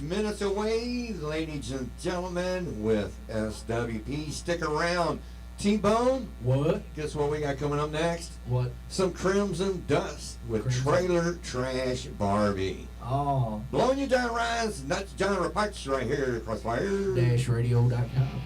minutes away, ladies and gentlemen, with SWP. Stick around. T-Bone. What? Guess what we got coming up next? What? Some Crimson Dust with Crimson. Trailer Trash Barbie. Oh. Blowing you down, Rise. That's John Parks right here at Crossfire. -radio.com.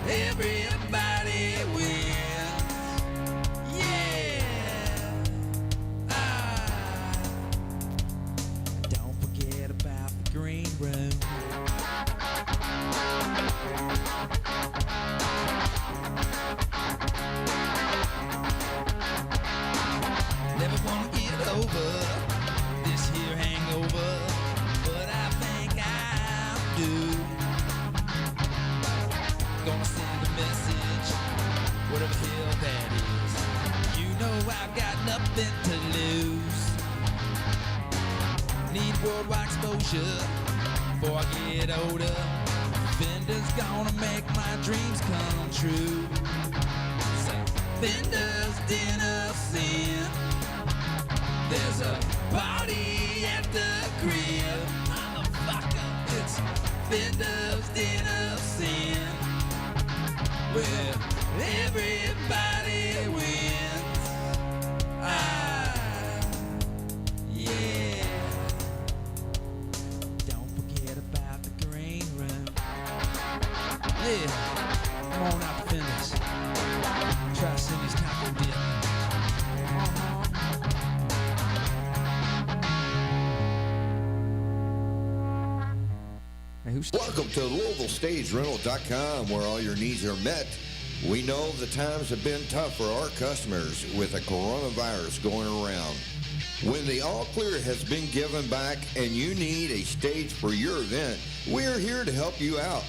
Everybody wins. get over this here hangover, but I think I'll do. Gonna send a message, whatever the hell that is. You know I've got nothing to lose. Need worldwide exposure before I get older. Fender's gonna make my dreams come true. So Fender's dinner sin. There's a party at the crib. Motherfucker, it's Fender's dinner sin, where everybody wins. Yeah. Don't forget about the green room. Yeah, come on out to finish. Try Cindy's taco dip. Hey, who's Welcome to LouisvilleStageRental.com, where all your needs are met. We know the times have been tough for our customers with the coronavirus going around. When the all clear has been given back and you need a stage for your event, we are here to help you out.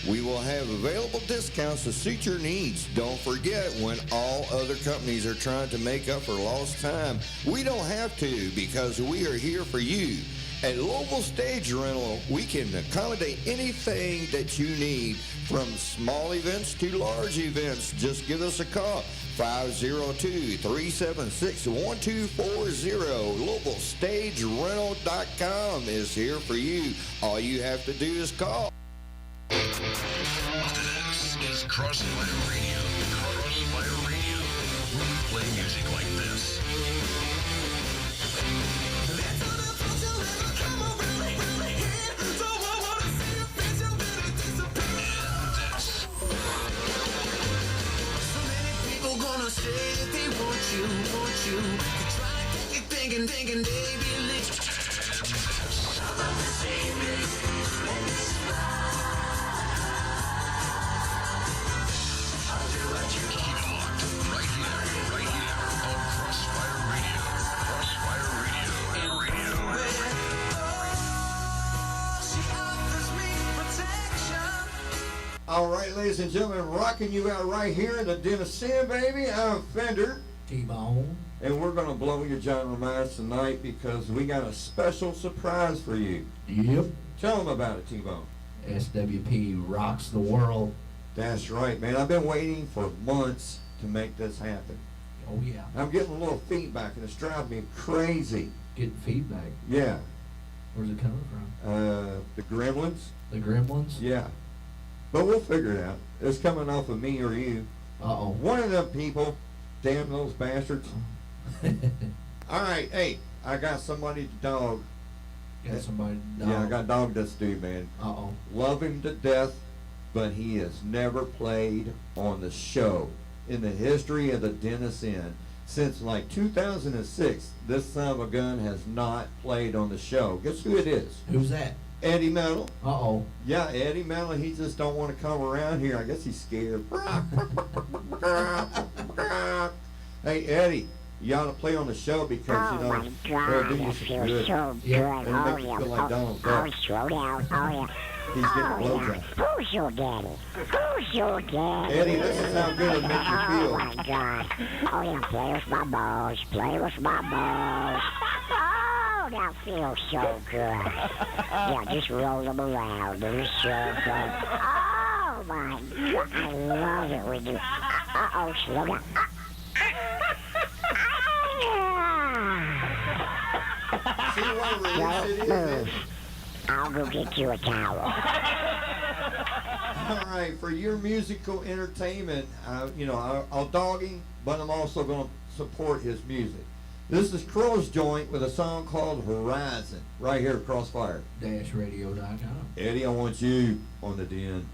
We will have available discounts to suit your needs. Don't forget, when all other companies are trying to make up for lost time, we don't have to, because we are here for you. At Louisville Stage Rental, we can accommodate anything that you need, from small events to large events. Just give us a call, 502-376-1240. LouisvilleStageRental.com is here for you. All you have to do is call. This is Crossfire Radio. Crossfire Radio. We play music like this. Say that they want you to try to get you thinking, baby, let's keep it locked right here on Crossfire Radio. Crossfire Radio. All right, ladies and gentlemen, rocking you out right here in the Den of Sin, baby. I'm Fender, T-Bone. and we're going to blow your giant minds tonight because we got a special surprise for you. Yep. Tell them about it, T-Bone. SWP rocks the world. That's right, man. I've been waiting for months to make this happen. Oh, yeah. I'm getting a little feedback, and it's driving me crazy. Getting feedback. Yeah. Where's it coming from? The Gremlins? The Gremlins? Yeah. But we'll figure it out. It's coming off of me or you. Uh-oh. One of them people, damn those bastards. All right, hey, I got somebody to dog. Got somebody. Yeah, I got dog this dude, man. Uh-oh. Love him to death, but he has never played on the show in the history of the Den of Sin. Since like 2006, this son of a gun has not played on the show. Guess who it is? Who's that? Eddie Metal. Uh-oh. Yeah, Eddie Metal, he just don't want to come around here. I guess he's scared. Hey, Eddie, you ought to play on the show because, you know, my God, it'll do you that some feels good. so good. Yeah, it'll Oh, make you yeah. feel like Donald Oh, Duck. slow down. Oh, yeah. He's getting Oh, blowjob. yeah. Who's your daddy? Who's your daddy? Eddie, this is how good it makes you Oh, feel. my God. Oh, yeah, play with my balls. Play with my balls. Oh, that feels so good. Yeah, just roll them around. It's so good. Oh, my God. I love it when you... Uh-oh, slow down. See what release it Don't is? move. I'll go get you a towel. All right, for your musical entertainment, you know, I'll dog him, but I'm also going to support his music. This is Crow's Joint with a song called Horizon, right here at Crossfire. -radio.com. Eddie, I want you on the Den.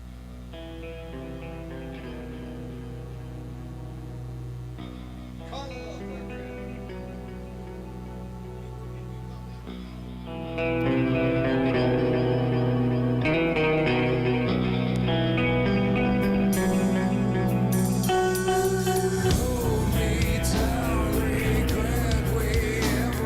Hold me tight, regret we ever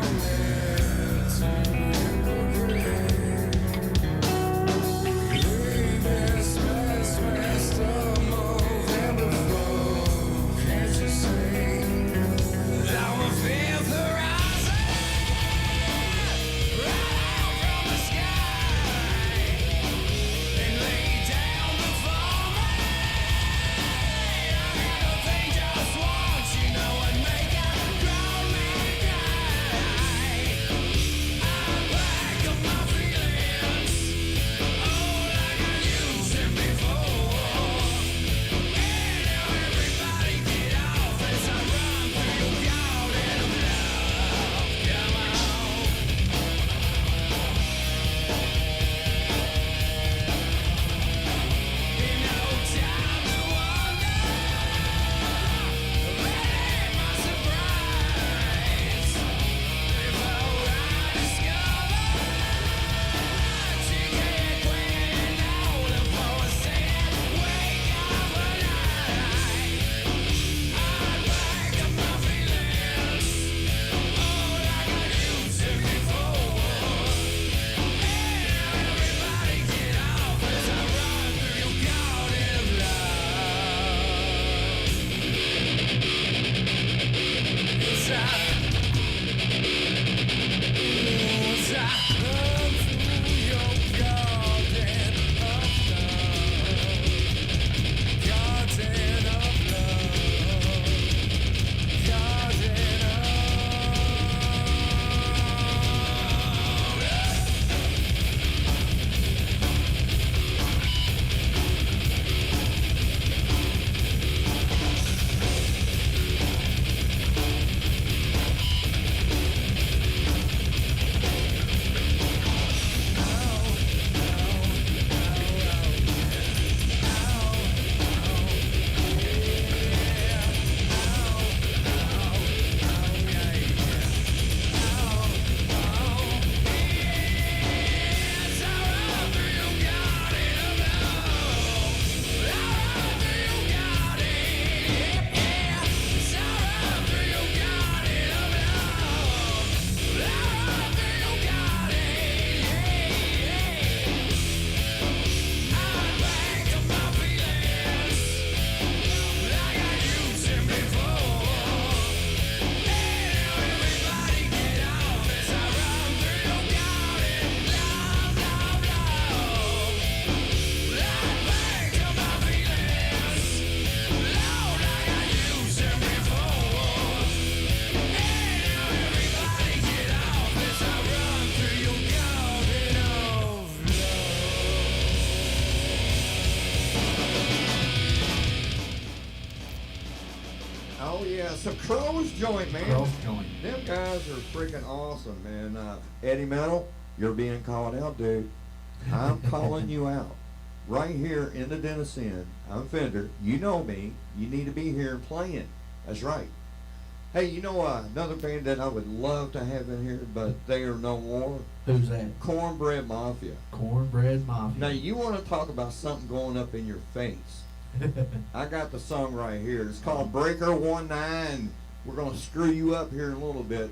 got some Crows joint, man. Crows joint. Them guys are freaking awesome, man. Eddie Metal, you're being called out, dude. I'm calling you out. Right here in the Dennis Inn. I'm Fender. You know me. You need to be here and playing. That's right. Hey, you know another band that I would love to have in here, but they are no more? Who's that? Cornbread Mafia. Cornbread Mafia. Now, you want to talk about something going up in your face. I got the song right here. It's called Breaker 19. We're going to screw you up here in a little bit.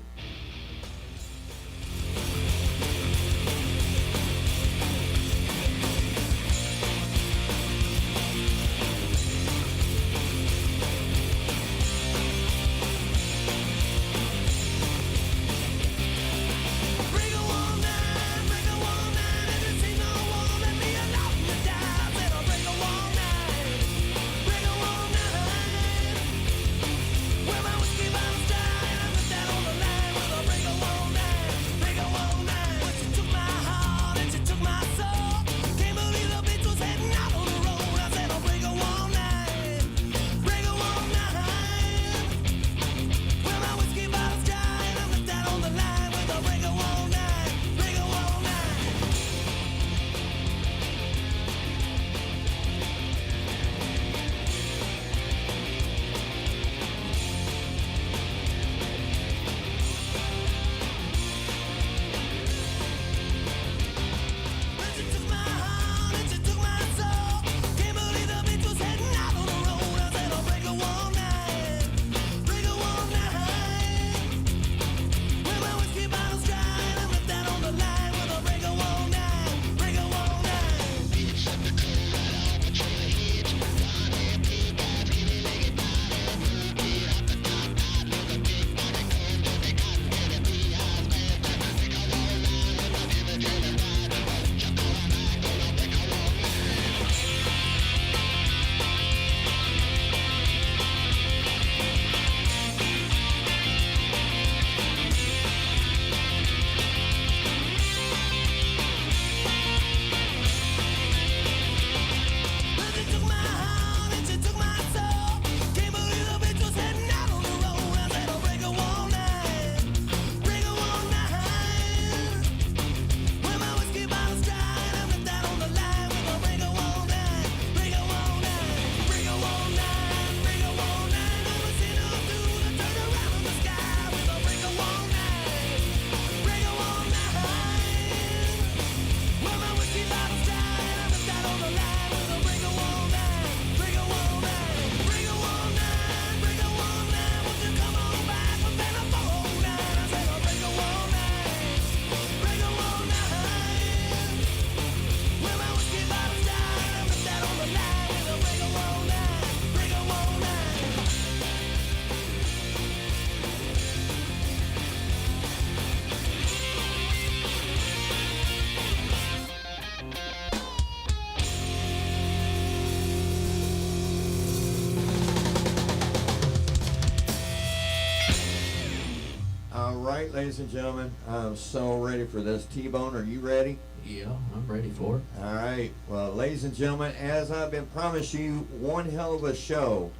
right, ladies and gentlemen, I'm so ready for this. T-Bone, are you ready? Yeah, I'm ready for it. All right. Well, ladies and gentlemen, as I've been promising you, one hell of a show.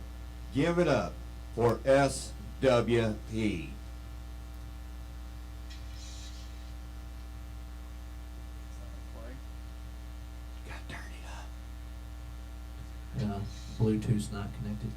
Give it up for SWP. Bluetooth's not connected.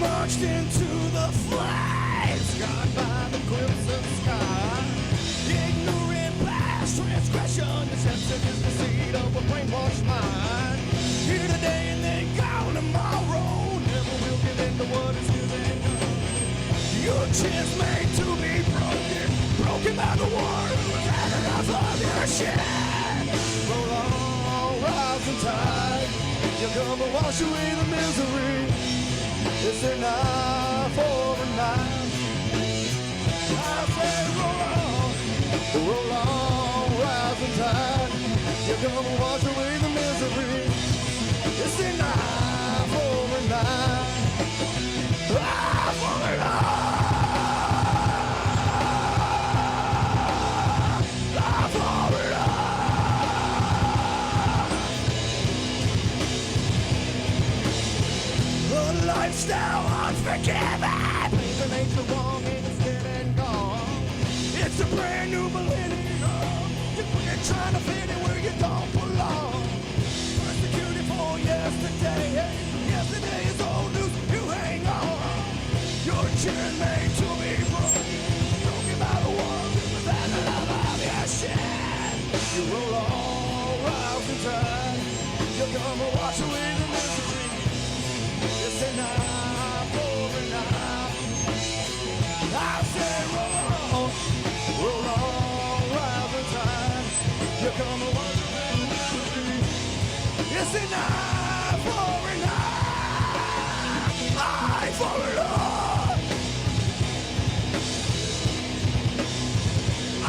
Marched into the flames, scarred by the crimson sky. Ignorant past transgression, deception is the seed of a brainwashed mind. Here today and then gone tomorrow, never will give in to what is his and done. Your chance made to be broken, Broken by the war, had enough of your shit. Roll on, rising tide. You come and wash away the misery. It's enough overnight. I say roll on, rising tide. You come and wash away the misery. It's enough overnight. Lifestyle unforgiven. Things that ain't so wrong and it's dead and gone. It's a brand new millennium. You're trying to fit in where you don't belong. Persecuted for yesterday. Yesterday is old news. You hang on. Your chin made to be broken. Broken by the world without the love of your shit. You roll on, rising tide. You come and wash away the misery. It's enough overnight. I say roll on, rising tide. You come and watch the misery. It's enough overnight. I for it all. I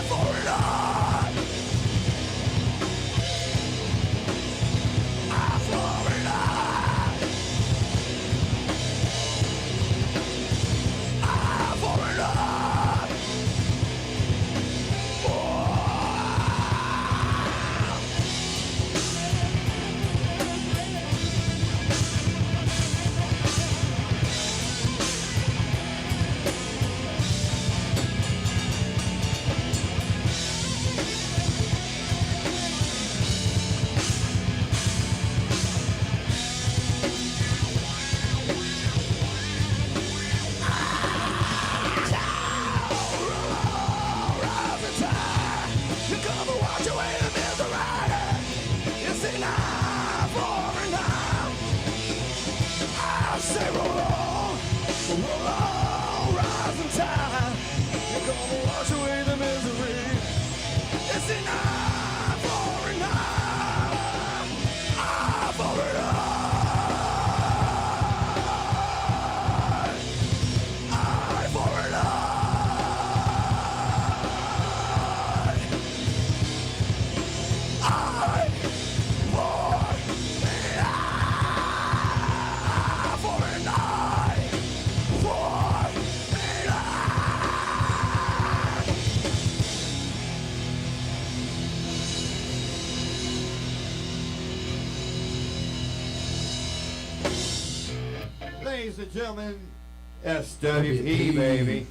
for it all. I for it all. Ladies and gentlemen, SWP, baby.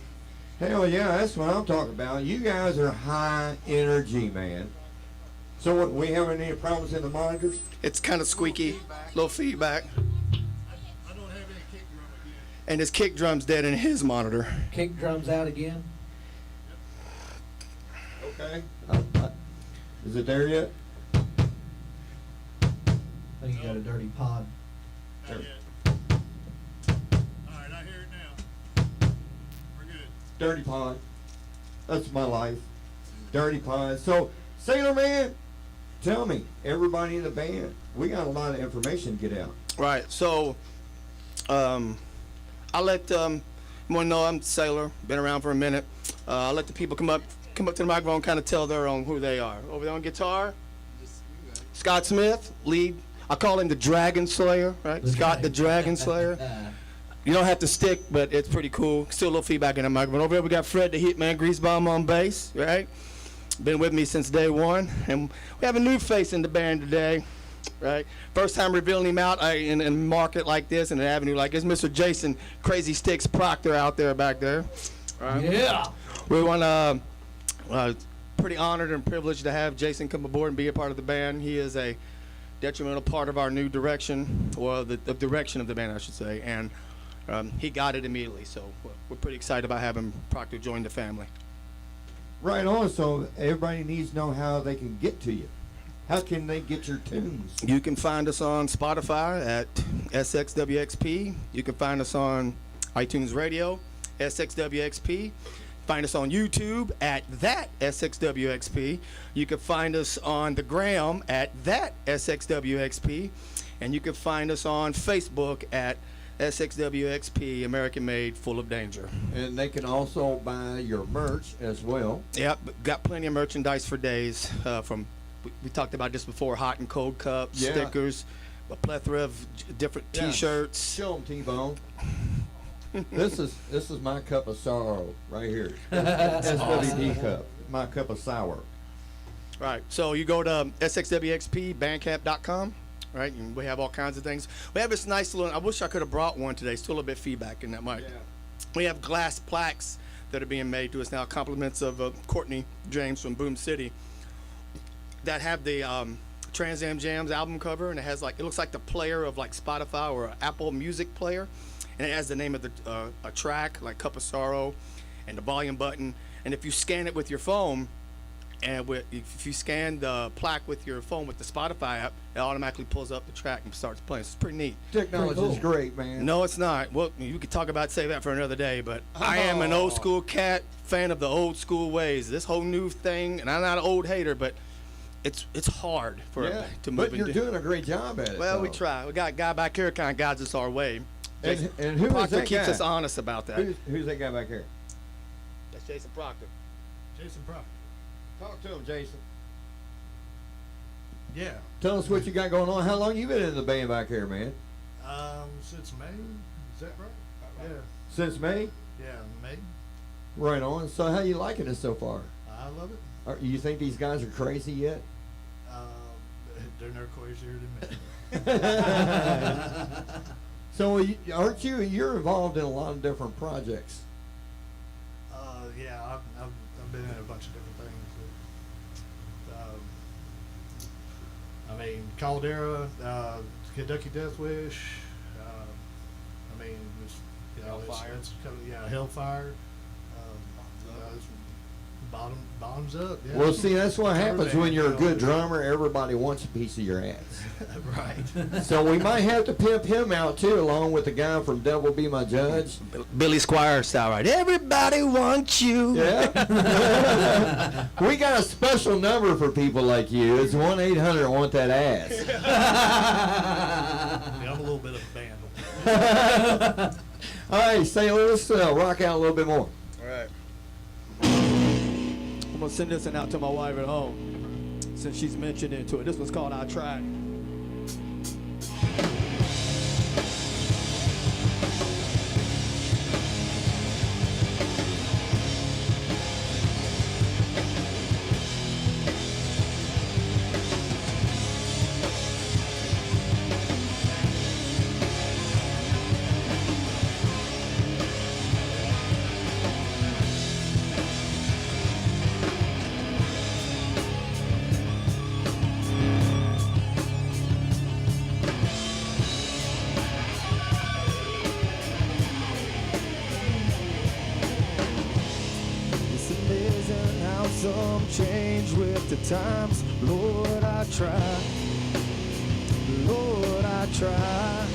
Hell yeah, that's what I'm talking about. You guys are high energy, man. So what, we having any problems in the monitors? It's kind of squeaky, little feedback. I don't have any kick drum again. And his kick drum's dead in his monitor. Kick drums out again. Okay. Is it there yet? I think you got a dirty pod. Not yet. All right, I hear it now. We're good. Dirty Pod. That's my life. Dirty Pod. So, Sailor Man, tell me, everybody in the band, we got a lot of information to get out. Right, so I'll let you want to know I'm Sailor, been around for a minute. I'll let the people come up to the microphone, kind of tell their own who they are. Over there on guitar, Scott Smith, lead. I call him the Dragon Slayer, right? Scott the Dragon Slayer. You don't have to stick, but it's pretty cool. Still a little feedback in the microphone. Over there we got Fred the Hitman Greasebomb on bass, right? Been with me since day one. And we have a new face in the band today, right? First time revealing him out in a market like this, in an avenue like this. Mr. Jason Crazy Sticks Proctor out there back there. Right? Yeah. We want to, pretty honored and privileged to have Jason come aboard and be a part of the band. He is a detrimental part of our new direction, or the direction of the band, I should say. And he got it immediately, so we're pretty excited about having Proctor join the family. Right on, so everybody needs to know how they can get to you. How can they get your tunes? You can find us on Spotify at SXWXP. You can find us on iTunes Radio, SXWXP. find us on YouTube at that SXWXP. You can find us on the gram at that SXWXP. And you can find us on Facebook at SXWXP, American Made, Full of Danger. And they can also buy your merch as well. Yep, got plenty of merchandise for days. We talked about this before, hot and cold cups, Yeah. stickers, a plethora of different Yeah. T-shirts. Show them, T-Bone. This is my cup of sorrow right here. SWD cup. My cup of sour. Right, so you go to sxwxpbandcamp.com. Right, and we have all kinds of things. We have this nice little, I wish I could have brought one today, still a bit feedback in that mic. Yeah. We have glass plaques that are being made to us now, compliments of Courtney James from Boom City, that have the Trans Am Jams album cover, and it has it looks like the player of like Spotify or Apple Music player, and it has the name of a track, like Cup of Sorrow, and the volume button, and if you scan it with your phone, and if you scan the plaque with your phone with the Spotify app, it automatically pulls up the track and starts playing. So it's pretty neat. Technology's great, man. No, it's not. Well, you could talk about, say that for another day, but I am an old school cat, fan of the old school ways. This whole new thing, and I'm not an old hater, but it's hard for everybody to move. But you're doing a great job at it. Well, though. we try. We got a guy back here kind of guides us our way. And who is Proctor that keeps guy? us honest about that. Who's that guy back here? That's Jason Proctor. Jason Proctor. Talk to him, Jason. Yeah. Tell us what you got going on. How long you been in the band back here, man? Since May. Is that right? Yeah. Since May? Yeah, May. Right on. So how you liking it so far? I love it. You think these guys are crazy yet? They're no crazier than me. So aren't you? You're involved in a lot of different projects. Yeah, I've been in a bunch of different things. I mean, Caldera, Kentucky Death Wish. I mean, it's, Hellfire. Hellfire. It's bottoms up. Yeah. Well, see, that's what happens when you're a good drummer. drummer. Everybody wants a piece of your ass. Right. So we might have to pimp him out too, along with the guy from Devil Be My Judge. Billy Squire style, right? Everybody wants you. Yeah. We got a special number for people like you. It's 1-800-WANT THAT ass. Yeah, I'm a little bit of a vandal. All right, Sailor, let's rock out a little bit more. All right. I'm gonna send this one out to my wife at home, since she's mentioned into it. This one's called I Tried. It's amazing how some change with the times. Lord, I try. Lord, I try.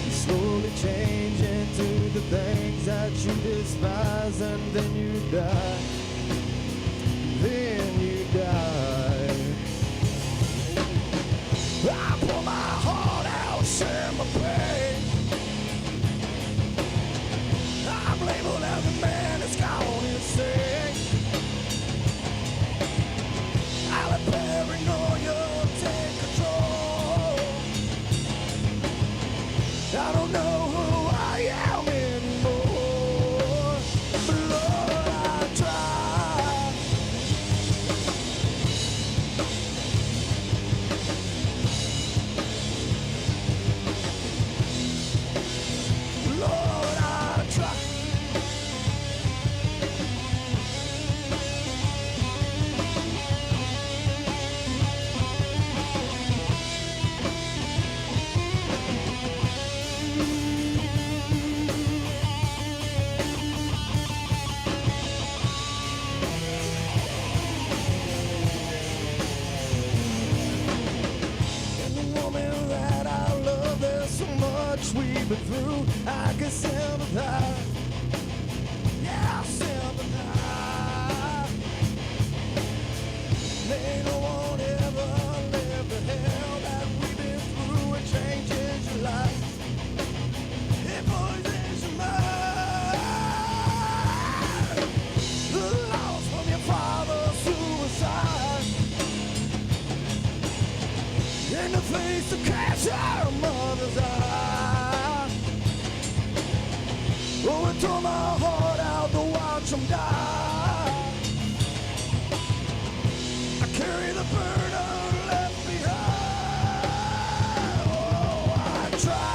You slowly change into the things that you despise, and then you die. Then you die. I pour my heart out, share my pain. I'm labeled as a man that's gone insane. I let paranoia take control. I don't know who I am anymore. But Lord, I try. Lord, I try. And the woman that I love, there's so much we've been through. I can sympathize. to catch her mother's eye. Oh, it tore my heart out to watch them die. I carry the burden left behind. Oh, I try.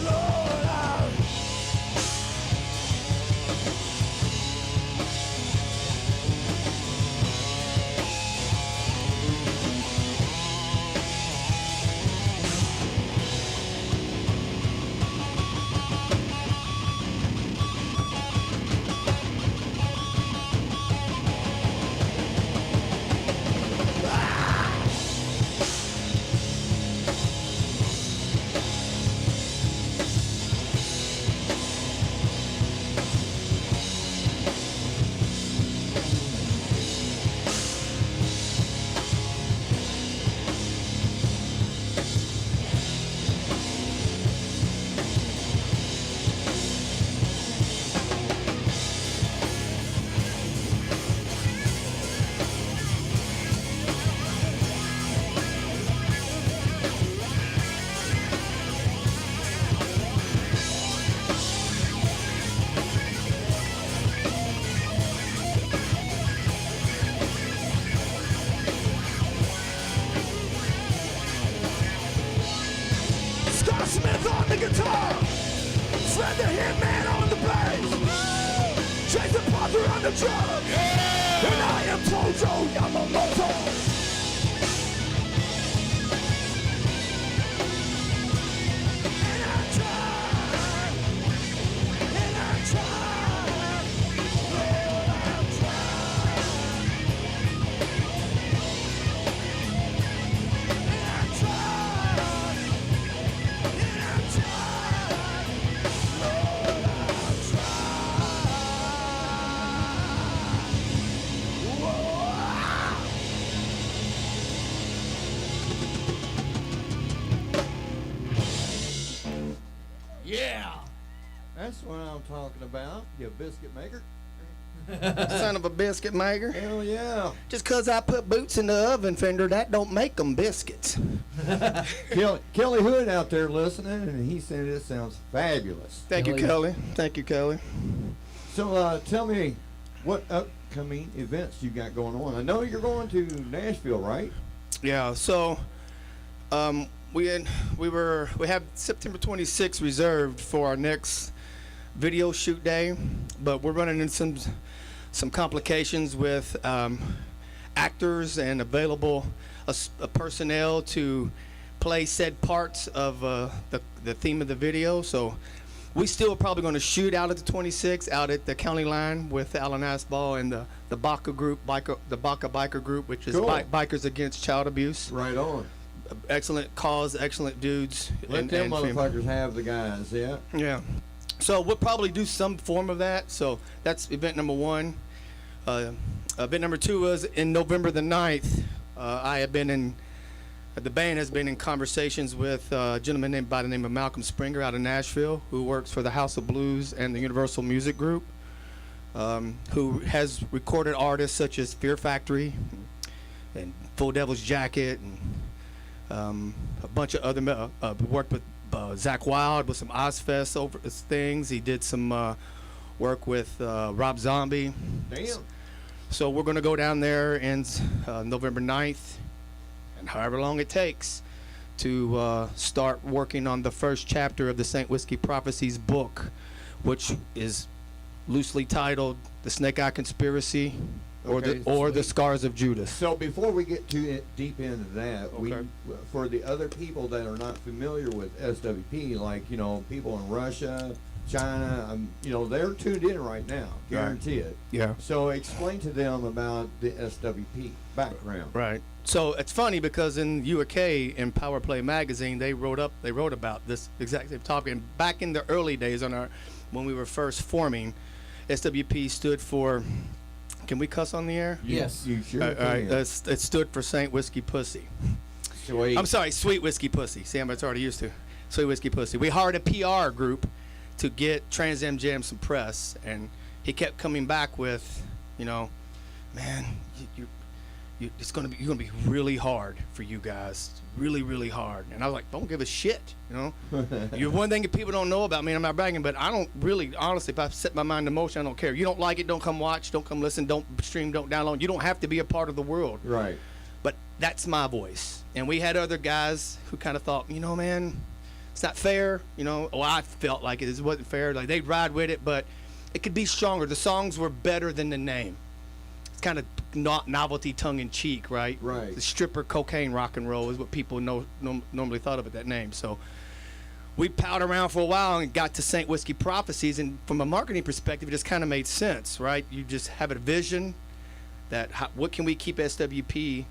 Lord, I Scott Smith on the guitar, Fred the Hitman on the bass, Jason Parker on the drums, and I am Tojo Yamamoto. And I tried, and I tried, Lord, I tried, and I tried. And I tried, Lord, I tried. Whoa. Yeah. That's what I'm talking about, you biscuit maker. Son of a biscuit maker. Hell yeah. Just 'cause I put boots in the oven, Fender, that don't make them biscuits. Kelly Hood out there listening, and he said it sounds fabulous. Thank you, Kelly. Thank you, Kelly. So tell me, what upcoming events you got going on? I know you're going to Nashville, right? Yeah. So, we have September 26th reserved for our next video shoot day, but we're running into some complications with actors and available personnel to play said parts of the theme of the video. So we still probably going to shoot out at the 26th, out at the county line with Alan Asball and the Baca group, the Baca Biker group, which is Cool. Bikers Against Child Abuse. Right on. Excellent cause, excellent dudes. Let them motherfuckers have the guys, yeah. Yeah. So we'll probably do some form of that. So that's event number one. Event number two was in November the 9th. The band has been in conversations with a gentleman named by the name of Malcolm Springer out of Nashville, who works for the House of Blues and the Universal Music Group, who has recorded artists such as Fear Factory and Full Devil's Jacket and a bunch of other worked with Zach Wild with some Ozfest over things. He did some work with Rob Zombie. Damn. So we're going to go down there in November 9th, and however long it takes to start working on the first chapter of the St. Whiskey Prophecies book, which is loosely titled The Snake Eye Conspiracy or the Scars of Judas. So before we get too deep into that, Okay. for the other people that are not familiar with SWP, like, people in Russia, China, they're tuned in right now, guarantee it. Yeah. So explain to them about the SWP background. Right. So it's funny because in UK in Power Play magazine they wrote about this exact same topic. And back in the early days when we were first forming, SWP stood for. Can we cuss on the air? Yes. You sure All right. can. It stood for Saint Whiskey Pussy. Sweet. I'm sorry, Sweet Whiskey Pussy. See, I'm already used to Sweet Whiskey Pussy. We hired a PR group to get Trans Am Jam some press, and he kept coming back with, you know, man, you're gonna be really hard for you guys, really, really hard. And I was like, don't give a shit, you know. You're one thing that people don't know about me. I'm not bragging, but I don't really, honestly, if I set my mind in motion, I don't care. You don't like it, don't come watch, don't come listen, don't stream, don't download. You don't have to be a part of the world. Right. But that's my voice. And we had other guys who kind of thought, you know, man, it's not fair, you know. Well, I felt like it wasn't fair. Like, they'd ride with it, but it could be stronger. The songs were better than the name. It's kind of not novelty, tongue-in-cheek, right? Right. The stripper cocaine rock and roll is what people normally thought of at that name. So we palled around for a while and got to St. Whiskey Prophecies, and from a marketing perspective, it just kind of made sense, right? You just have a vision that what can we keep SWP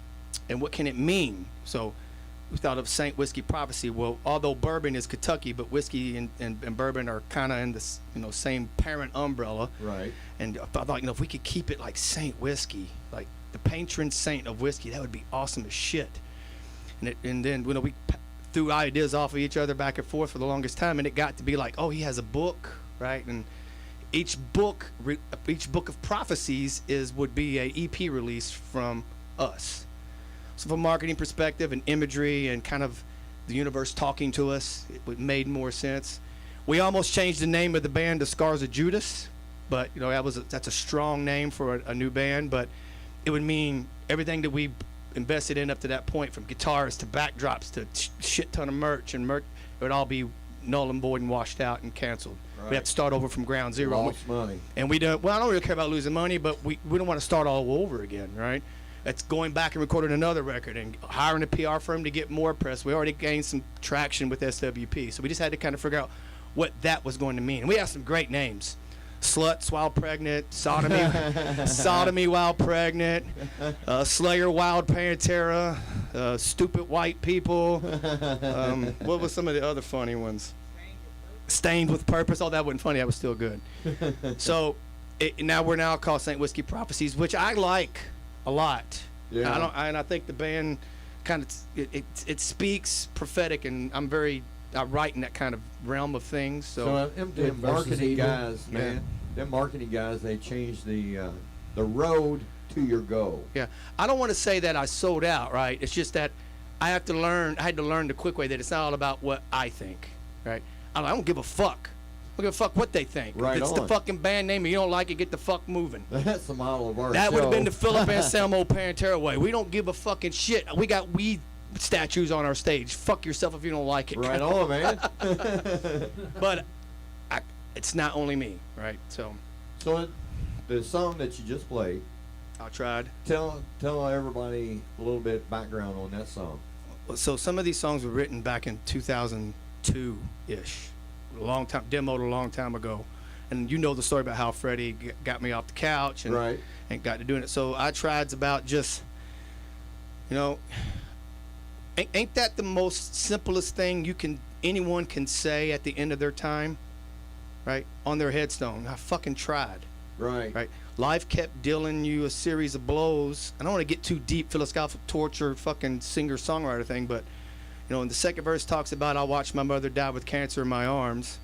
and what can it mean? So we thought of St. Whiskey Prophecy. Well, although bourbon is Kentucky, but whiskey and bourbon are kind of in the same parent umbrella. Right. And I thought, if we could keep it like Saint Whiskey, like the patron saint of whiskey, that would be awesome as shit. And then we threw ideas off of each other back and forth for the longest time, and it got to be like, oh, he has a book, right? And each book of prophecies would be a EP release from us. So from a marketing perspective and imagery and kind of the universe talking to us, it made more sense. We almost changed the name of the band to Scars of Judas, but that's a strong name for a new band, but it would mean everything that we invested in up to that point, from guitars to backdrops to shit ton of merch, it would all be null and void and washed out and canceled. Right. We have to start over from ground zero. Lost money. And I don't really care about losing money, but we don't want to start all over again, right? It's going back and recording another record and hiring a PR firm to get more press. We already gained some traction with SWP, so we just had to kind of figure out what that was going to mean. And we have some great names: Sluts While Pregnant, Sodomy While Pregnant, Slayer Wild Pantera, Stupid White People. What was some of the other funny ones? Stained with Purpose. Oh, that wasn't funny. That was still good. So we're now called St. Whiskey Prophecies, which I like a lot. Yeah. I think the band kind of it speaks prophetic, and I write in that kind of realm of things. So them marketing guys, man, them marketing guys, they changed the road to your goal. Yeah, I don't want to say that I sold out, right? It's just that I had to learn the quick way that it's not all about what I think, right? I don't give a fuck. I don't give a fuck what they think. Right. If it's the fucking band name and you don't like it, get the fuck moving. That's the model of our That show. would have been the Philip Anselmo Pantera way. We don't give a fucking shit. We got weed statues on our stage. Fuck yourself if you don't like it. Right on, man. But it's not only me, right? So the song that you just played, I tried. tell everybody a little bit background on that song. So some of these songs were written back in 2002-ish. Demoed a long time ago. And you know the story about how Freddie got me off the couch and got to doing it. So I tried's about just, ain't that the most simplest thing anyone can say at the end of their time, right? On their headstone. I fucking tried. Right. Life kept dealing you a series of blows. I don't want to get too deep, philosophical torture, fucking singer-songwriter thing, but and the second verse talks about, I watched my mother die with cancer in my arms.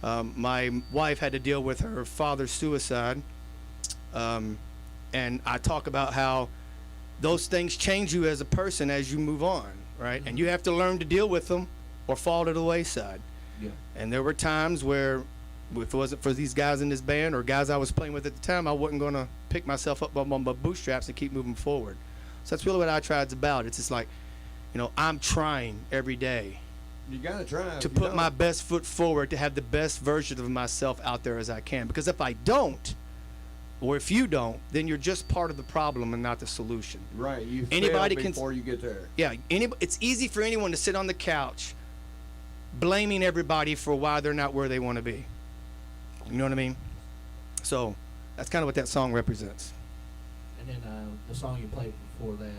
My wife had to deal with her father's suicide. And I talk about how those things change you as a person as you move on, right? Mm-hmm. And you have to learn to deal with them or fall to the wayside. Yeah. And there were times where, if it wasn't for these guys in this band or guys I was playing with at the time, I wasn't going to pick myself up on my bootstraps and keep moving forward. So that's really what I tried's about. It's just like, I'm trying every day. You gotta try to put my best foot forward, to have the best version of myself out there as I can. Because if I don't, or if you don't, then you're just part of the problem and not the solution. Right. You anybody fail before you get there. Yeah. It's easy for anyone to sit on the couch, blaming everybody for why they're not where they want to be. You know what I mean? So that's kind of what that song represents. And then the song you played before that.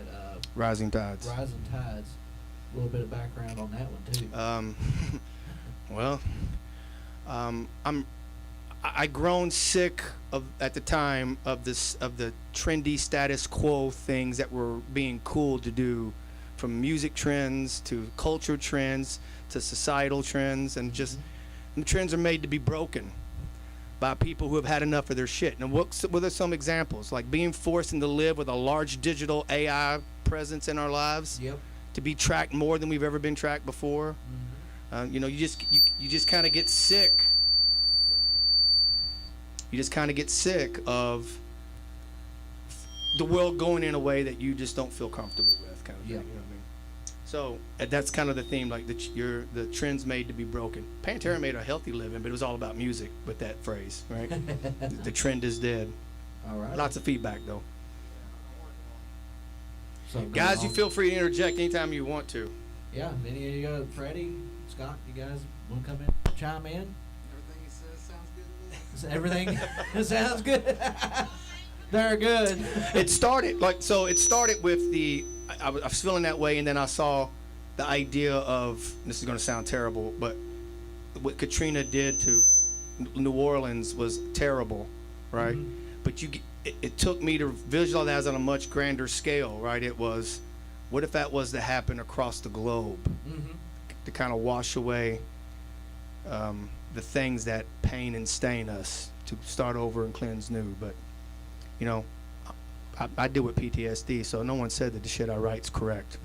Rising Tides. Rising Tides. A little bit of background on that one too. I grown sick at the time of the trendy status quo things that were being cool to do, from music trends to culture trends to societal trends, and just The trends are made to be broken by people who have had enough of their shit. And what are some examples? Like being forced to live with a large digital AI presence in our lives. Yep. To be tracked more than we've ever been tracked before. You know, you just kind of get sick. You just kind of get sick of the world going in a way that you just don't feel comfortable with, kind of thing. You know what I mean? So that's kind of the theme, like the trends made to be broken. Pantera made a healthy living, but it was all about music with that phrase, right? The trend is dead. All right. Lots of feedback though. Something Guys, going you on. feel free to interject anytime you want to. Yeah, any of you, Freddie, Scott, you guys want to come in, chime in? Everything he says sounds good to me. Everything sounds good. They're good. It started with I was feeling that way, and then I saw the idea of, this is going to sound terrible, but what Katrina did to New Orleans was terrible, right? Mm-hmm. But it took me to visualize that on a much grander scale, right? It was, what if that was to happen across the globe, to kind of wash away the things that pain and stain us, to start over and cleanse new. But you know, I deal with PTSD, so no one said that the shit I write's correct.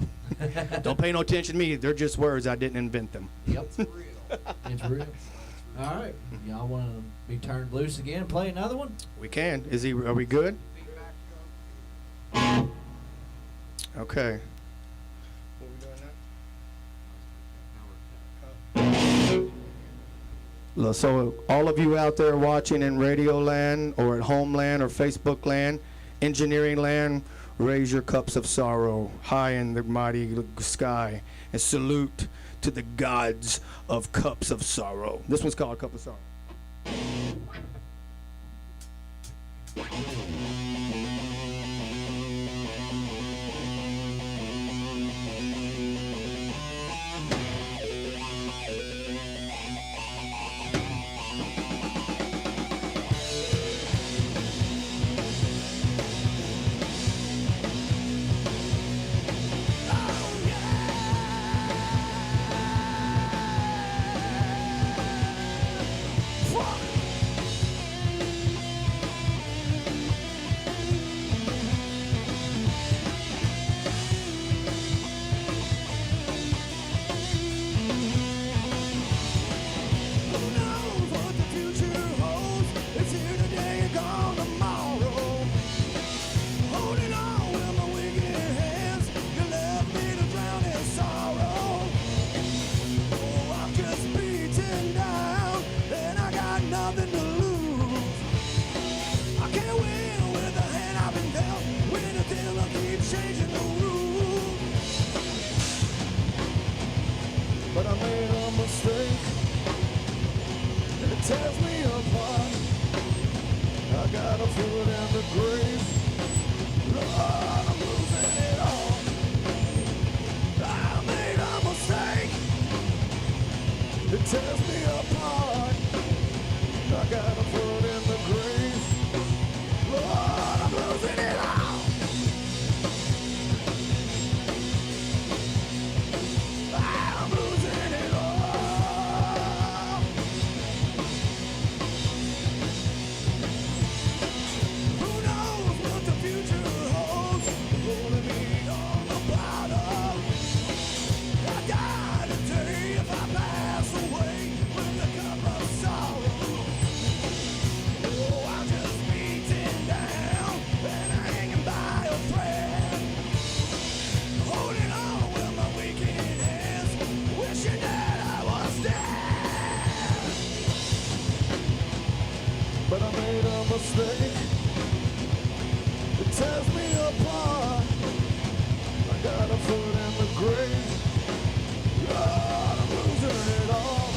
Don't pay no attention to me. They're just words. I didn't invent them. Yep. It's real. All right. Y'all want to be turned loose again and play another one? We can. Are we good? Okay. So all of you out there watching in Radio Land or at Home Land or Facebook Land, Engineering Land, raise your cups of sorrow high in the mighty sky and salute to the gods of cups of sorrow. This one's called Cup of Sorrow. But I made a mistake, and it tears me apart. I got a foot in the grave, Lord, I'm losing it all. I made a mistake, it tears me apart. I got a foot in the grave, Lord, I'm losing it all. I'm losing it all. Who knows what the future holds? Holding me on the bottom. I die today if I pass away with a cup of sorrow. Oh, I'm just beaten down and hanging by a thread. Holding on with my weekend hands, wishing that I was dead. But I made a mistake, it tears me apart. I got a foot in the grave, Lord, I'm losing it all.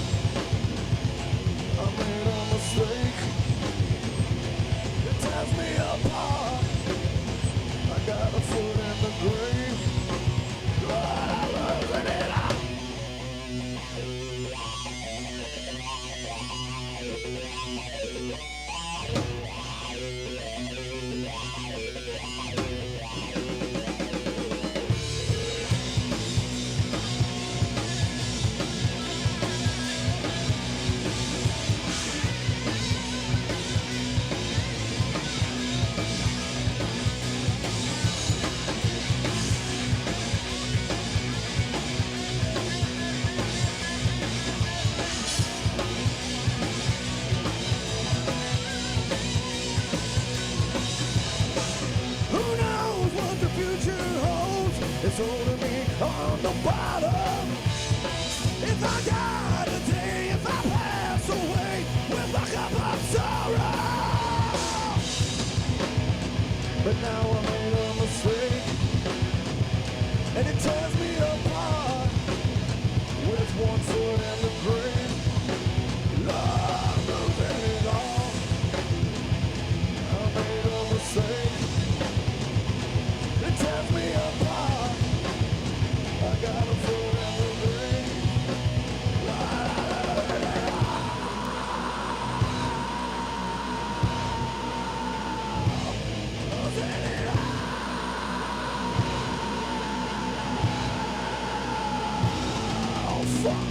I made a mistake, it tears me apart. I got a foot in the grave, Lord, I'm losing it all. foot in the grave. I'm losing it all. I made a mistake. It tears me apart. I got a foot in the grave. Oh, fuck.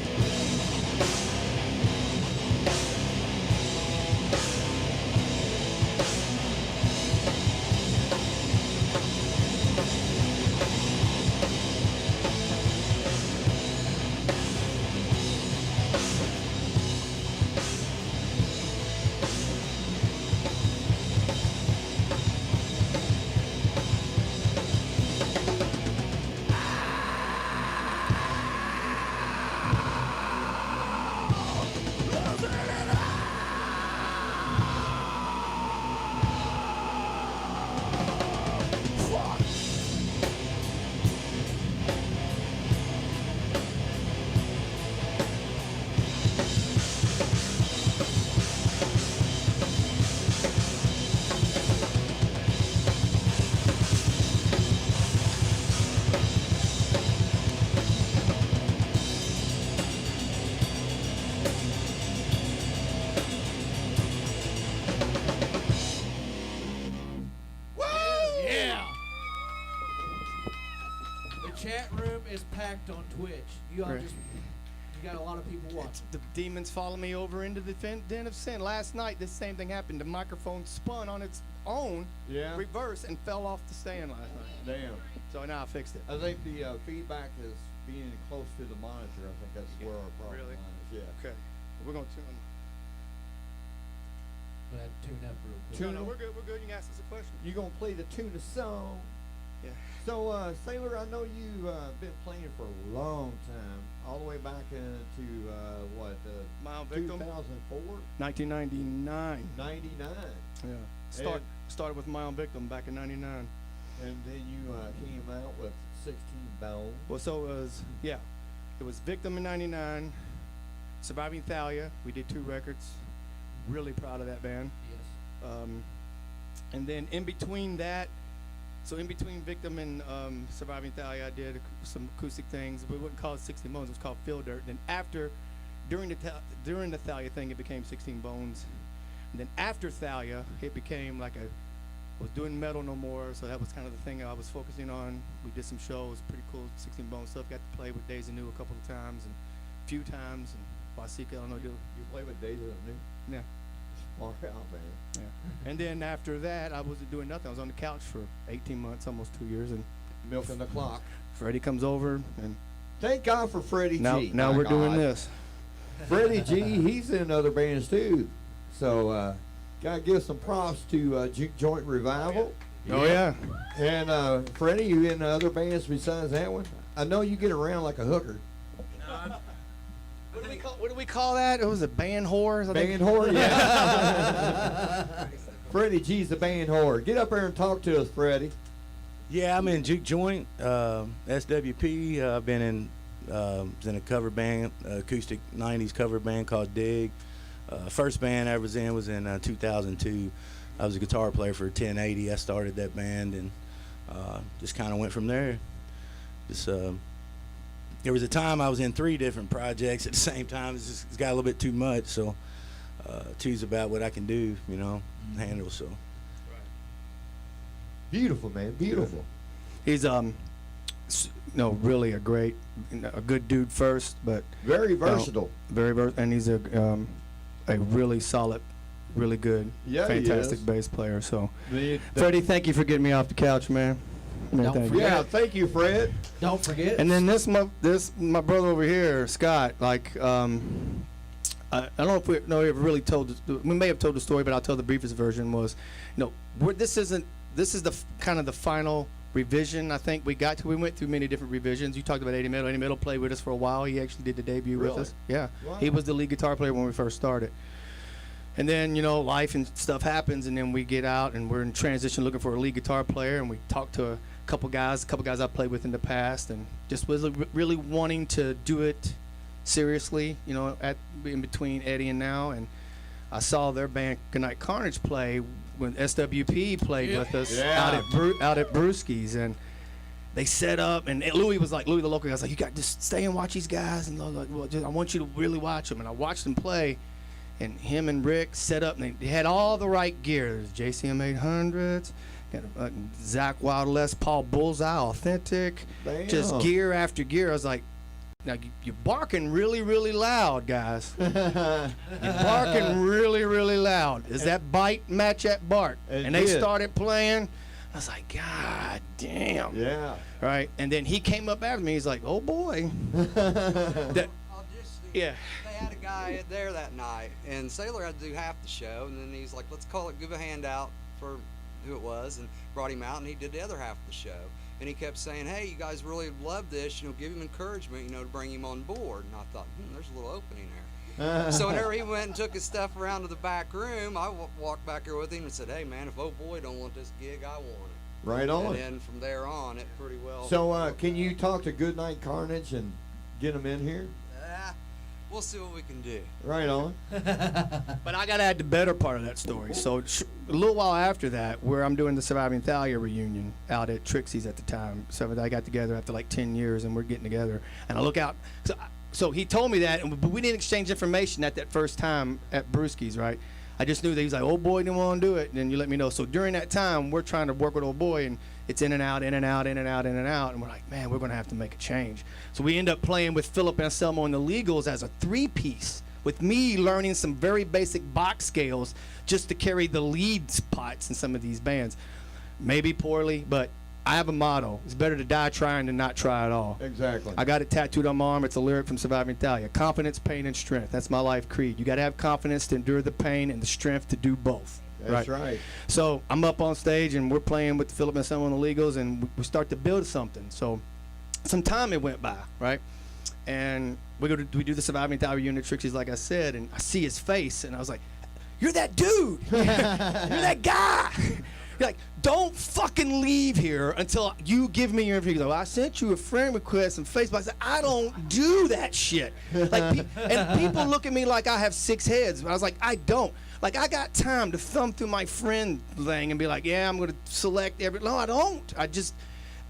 Yeah. The chat room is packed on Twitch. You all Right. just, you got a lot of people watching. The demons follow me over into the den of sin. Last night, this same thing happened. The microphone spun on its own, Yeah. reverse, and fell off the stand last night. Damn. So now I fixed it. I think the feedback is being close to the monitor. I think that's where our problem Really? lies. Yeah. Okay, we're gonna tune. We'll have to tune up real quick. Tune- No, we're good. We're good. You can ask us a question. You gonna play the tuna song? Yeah. So, Sailor, I know you've been playing for a long time, all the way back into what? Mild Victim. 2004, 1999. 99, Yeah. And- Started with My Own Victim back in '99. and then you came out with 16 Bones. Well, so it was Victim in '99, Surviving Thalia. We did 2 records. Really proud of that band. Yes. And then in between that, so in between Victim and Surviving Thalia, I did some acoustic things. We wouldn't call it 16 Bones. It was called Field Dirt. Then during the Thalia thing, it became 16 Bones. And then after Thalia, it became like I was doing metal no more, so that was kind of the thing I was focusing on. We did some shows, pretty cool 16 Bones stuff. Got to play with Days Anew a couple of times and a few times, and Wasika, I don't know. You play with Days Anew? Yeah. All right, man. Yeah. And then after that, I wasn't doing nothing. I was on the couch for 18 months, almost 2 years, and Milking the clock. Freddie comes over, and Thank God for Freddie G. now My we're doing God. this. Freddie G, he's in other bands too. So, gotta give some props to Juke Joint Revival. Oh yeah. And Freddie, you in other bands besides that one? I know you get around like a hooker. What do we call that? It was a band whore. I think. Band whore, yeah. Freddie G's the band whore. Get up there and talk to us, Freddie. Yeah, I'm in Juke Joint, SWP. I've been in was in a cover band, acoustic '90s cover band called Dig. First band I was in 2002. I was a guitar player for 1080. I started that band and just kind of went from there. Just there was a time I was in 3 different projects at the same time. It's got a little bit too much, so two's about what I can do, handle. So Beautiful, man. Beautiful. He's really a good dude first, but Very versatile. and he's a really solid, really good, Yeah, he fantastic is. bass player. So, The- Freddie, thank you for getting me off the couch, man. Man, Don't thank you. Yeah, thank you, Fred. Don't forget. And then my brother over here, Scott. Like, I don't know if we really told. We may have told the story, but I'll tell the briefest version. Was, this is the kind of the final revision. I think we got to. We went through many different revisions. You talked about Eddie Meadow. Eddie Meadow played with us for a while. He actually did the debut with Really? us. Yeah, Wow. he was the lead guitar player when we first started. And then, life and stuff happens, and then we get out, and we're in transition looking for a lead guitar player, and we talked to a couple guys I played with in the past, and just was really wanting to do it seriously, you know, in between Eddie and now, and I saw their band Goodnight Carnage play when SWP played with us out at Brewski's, and they set up, and Louis the local guy was like, you got to just stay and watch these guys, and I want you to really watch them. And I watched them play, and him and Rick set up, and they had all the right gear. There's JCM 800s, got Zach Wild Les Paul Bullseye Authentic, just gear after gear. I was like, now you're barking really, really loud, guys. You're barking really, really loud. Does that bite match that bark? And they started playing. I was like, God damn. Yeah. Right. And then he came up after me. He's like, oh boy. Yeah. They had a guy there that night, and Sailor had to do half the show, and then he's like, let's give a handout for who it was, and brought him out, and he did the other half of the show. And he kept saying, hey, you guys really love this, give him encouragement, to bring him on board. And I thought, there's a little opening there. So whenever he went and took his stuff around to the back room, I walked back there with him and said, hey, man, if oh boy don't want this gig, I want it. Right on. And then from there on, it pretty well. So can you talk to Goodnight Carnage and get them in here? We'll see what we can do. Right on. But I got to add the better part of that story. So a little while after that, where I'm doing the Surviving Thalia reunion out at Trixie's at the time. So I got together after like 10 years, and we're getting together. And I look out. So he told me that, but we didn't exchange information at that first time at Brewski's, right? I just knew that he's like, old boy didn't want to do it, and then you let me know. So during that time, we're trying to work with old boy, and it's in and out, in and out, in and out, in and out. And we're like, man, we're going to have to make a change. So we end up playing with Philip Anselmo and the Legals as a three-piece, with me learning some very basic box scales just to carry the lead spots in some of these bands. Maybe poorly, but I have a motto. It's better to die trying than not try at all. Exactly. I got it tattooed on my arm. It's a lyric from Surviving Thalia. Confidence, pain, and strength. That's my life creed. You got to have confidence to endure the pain and the strength to do both. That's right. So I'm up on stage, and we're playing with Philip and some of the Legals, and we start to build something. So some time it went by, right? And we do the Surviving Thalia unit Trixie's, like I said, and I see his face, and I was like, you're that dude. You're that guy. You're like, don't fucking leave here until you give me your information. Like, I sent you a friend request on Facebook. I said, I don't do that shit. Like, and people look at me like I have 6 heads. I was like, I don't. Like, I got time to thumb through my friend thing and be like, yeah, I'm going to select every. No, I don't.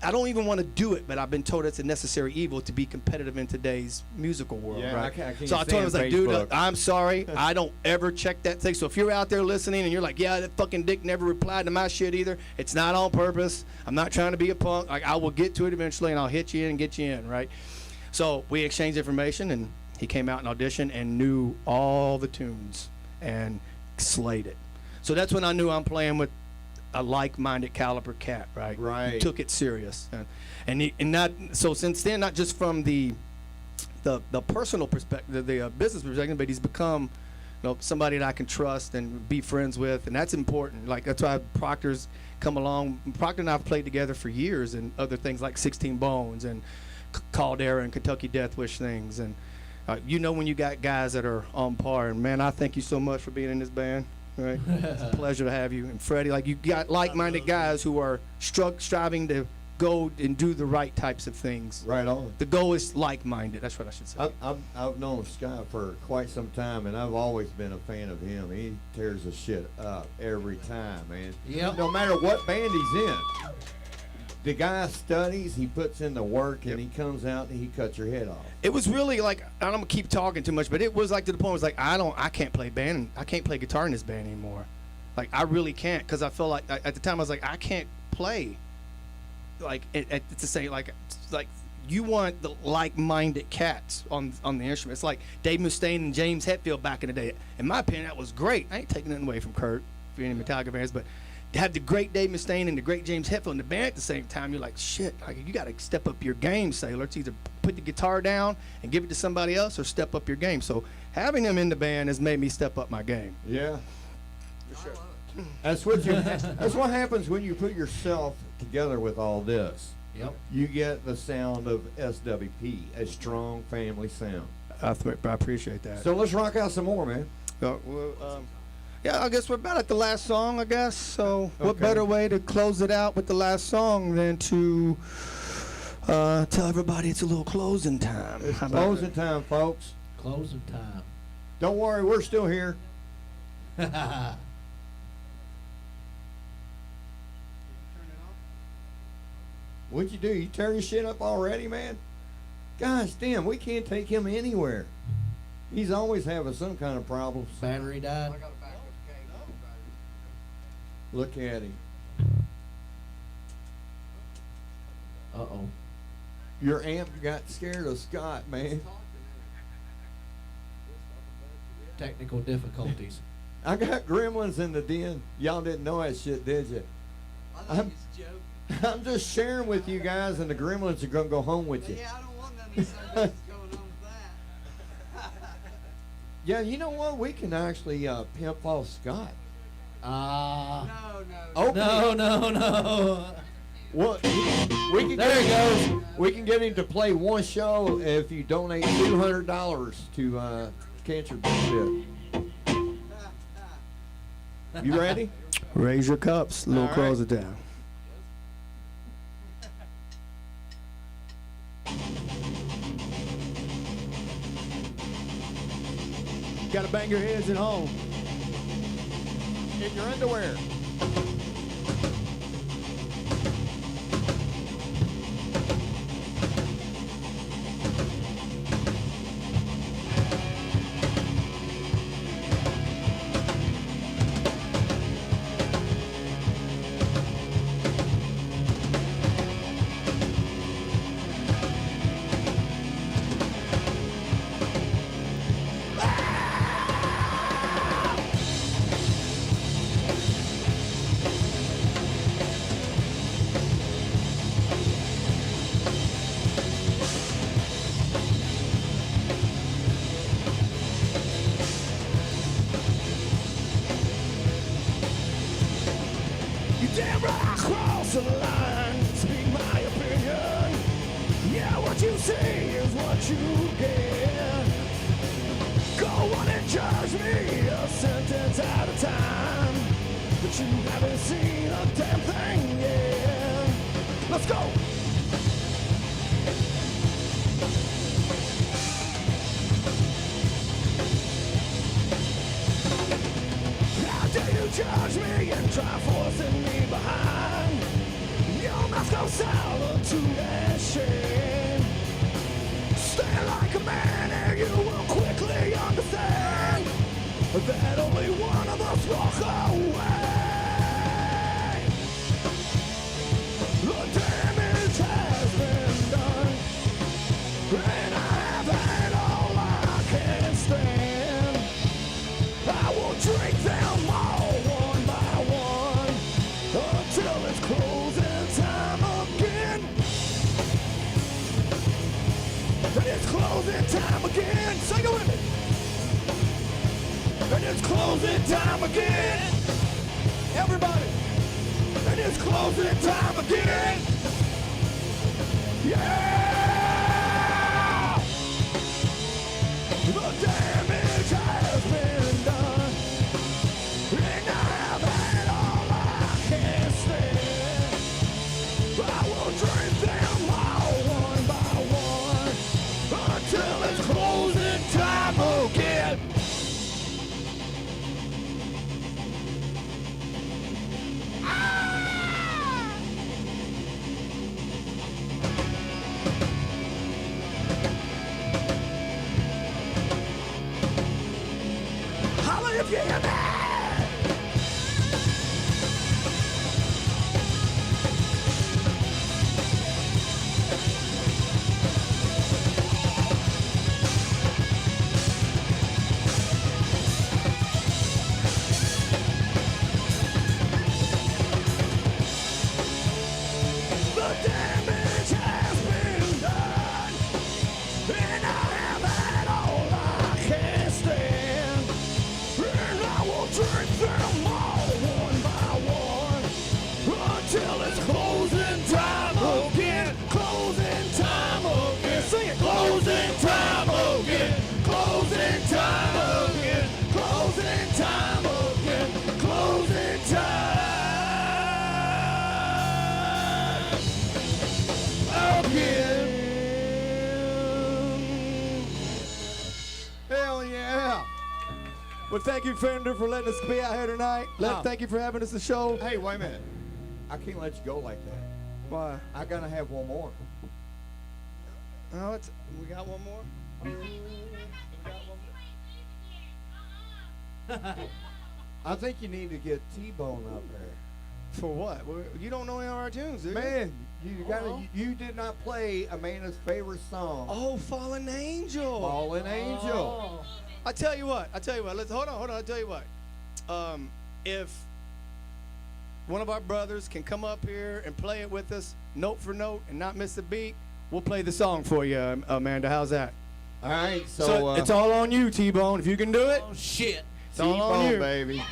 I don't even want to do it, but I've been told it's a necessary evil to be competitive in today's musical world, Yeah, right? I can't So I told him, I was like, dude, Facebook. I'm sorry. I don't ever check that thing. So if you're out there listening and you're like, yeah, that fucking dick never replied to my shit either, it's not on purpose. I'm not trying to be a punk. Like, I will get to it eventually, and I'll hit you in and get you in, right? So we exchanged information, and he came out and auditioned and knew all the tunes and slayed it. So that's when I knew I'm playing with a like-minded caliber cat, right? Right. He took it serious, and not so. Since then, not just from the personal perspective, the business perspective, but he's become, somebody that I can trust and be friends with, and that's important. Like, that's why Proctor's come along. Proctor and I have played together for years, and other things like 16 Bones and Caldera and Kentucky Death Wish things, and when you got guys that are on par. And man, I thank you so much for being in this band. Right. It's a pleasure to have you. And Freddie, like, you got like-minded guys who are striving to go and do the right types of things. Right on. The goal is like-minded. That's what I should say. I've known Scott for quite some time, and I've always been a fan of him. He tears the shit up every time, man. Yep. No matter what band he's in, the guy studies, he puts in the work, and he comes out and he cuts your head off. It was really like, I don't keep talking too much, but it was like to the point where it was like, I can't play guitar in this band anymore. Like, I really can't, because I feel like at the time I was like, I can't play. Like, to say like you want the like-minded cats on the instrument. It's like Dave Mustaine and James Hetfield back in the day. In my opinion, that was great. I ain't taking nothing away from Kurt, for any Metallica fans, but to have the great Dave Mustaine and the great James Hetfield in the band at the same time, you're like, shit, like, you got to step up your game, Sailor. It's either put the guitar down and give it to somebody else, or step up your game. So having him in the band has made me step up my game. Yeah. For sure. That's what happens when you put yourself together with all this. Yep. You get the sound of SWP, a strong family sound. I appreciate that. So let's rock out some more, man. Yeah, I guess we're about at the last song, I guess. So what Okay. better way to close it out with the last song than to Tell everybody it's a little closing time. It's How about closing time, folks. Closing time. Don't worry, we're still here. What'd you do? You tear your shit up already, man? Gosh damn, we can't take him anywhere. He's always having some kind of problems. Battery died. Look at him. Uh-oh. Your amp got scared of Scott, man. Technical difficulties. I got gremlins in the den. Y'all didn't know that shit, did you? I'm just sharing with you guys, and the gremlins are going to go home with you. Yeah, I don't want none of these going on with that. Yeah, you know what? We can actually pimp off Scott. No. Okay. No. Well, we can There he goes. We can get him to play one show if you donate $200 to cancer benefit. You ready? Raise your cups. A little All closer down. Gotta bang your heads at home. In your underwear. You damn right I cross the line. Speak my opinion. Yeah, what you say is what you get. Go on and judge me a sentence at a time. But you haven't seen a damn thing yet. Let's go. How dare you judge me and try forcing me behind? Your mouth goes sour to that shame. Stand like a man and you will quickly understand that only one of us walk away. The damage has been done, and I have had all I can stand. I will drink them all one by one until it's closing time again. And it's closing time again. Sing it with me. And it's closing time again. Everybody. And it's closing time again. Yeah. The damage has been done. And I have had all I can stand. I will drink them all one by one until it's closing time again. Holla if you hear me! The damage has been done, and I have had all I can stand. And I will Well, thank you, Fender, for letting us be out here tonight. Thank you for having us the show. Hey, wait a minute. I can't let you go like that. Why? I gotta have one more. Oh, we got one more? I think you need to get T-Bone up there. For what? You don't know any of our tunes, do you? Man, you did not play Amanda's favorite song. Oh, Fallen Angel. Fallen Angel. I tell you what. Let's hold on. I tell you what. If one of our brothers can come up here and play it with us, note for note, and not miss a beat, we'll play the song for you, Amanda. How's that? All right. So it's all on you, T-Bone. If you can do it. Oh shit. It's all on you, baby.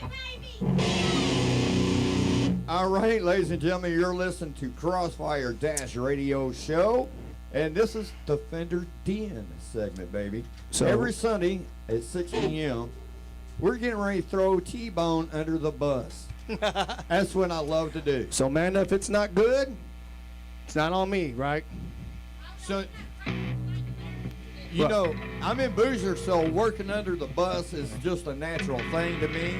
All right, ladies and gentlemen, you're listening to Crossfire Dash Radio Show, and this is the Fender Den segment, baby. So every Sunday at 6 p.m., we're getting ready to throw T-Bone under the bus. That's what I love to do. So, Amanda, if it's not good, it's not on me, right? So, you know, I'm in Boozer, so working under the bus is just a natural thing to me.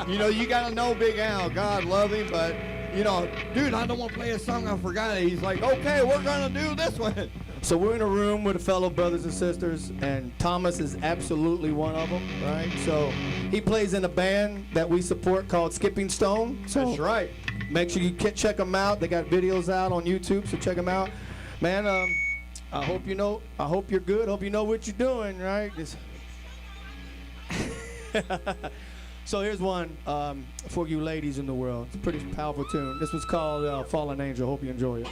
You know, you got to know Big Al. God love him, but, you know, dude, I don't want to play a song. I forgot it. He's like, okay, we're going to do this one. So we're in a room with fellow brothers and sisters, and Thomas is absolutely one of them, right? So he plays in a band that we support called Skipping Stone. So that's right. Make sure you check them out. They got videos out on YouTube, so check them out. Man, I hope you know. I hope you're good. Hope you know what you're doing, right? So here's one for you ladies in the world. It's a pretty powerful tune. This one's called Fallen Angel. Hope you enjoy it.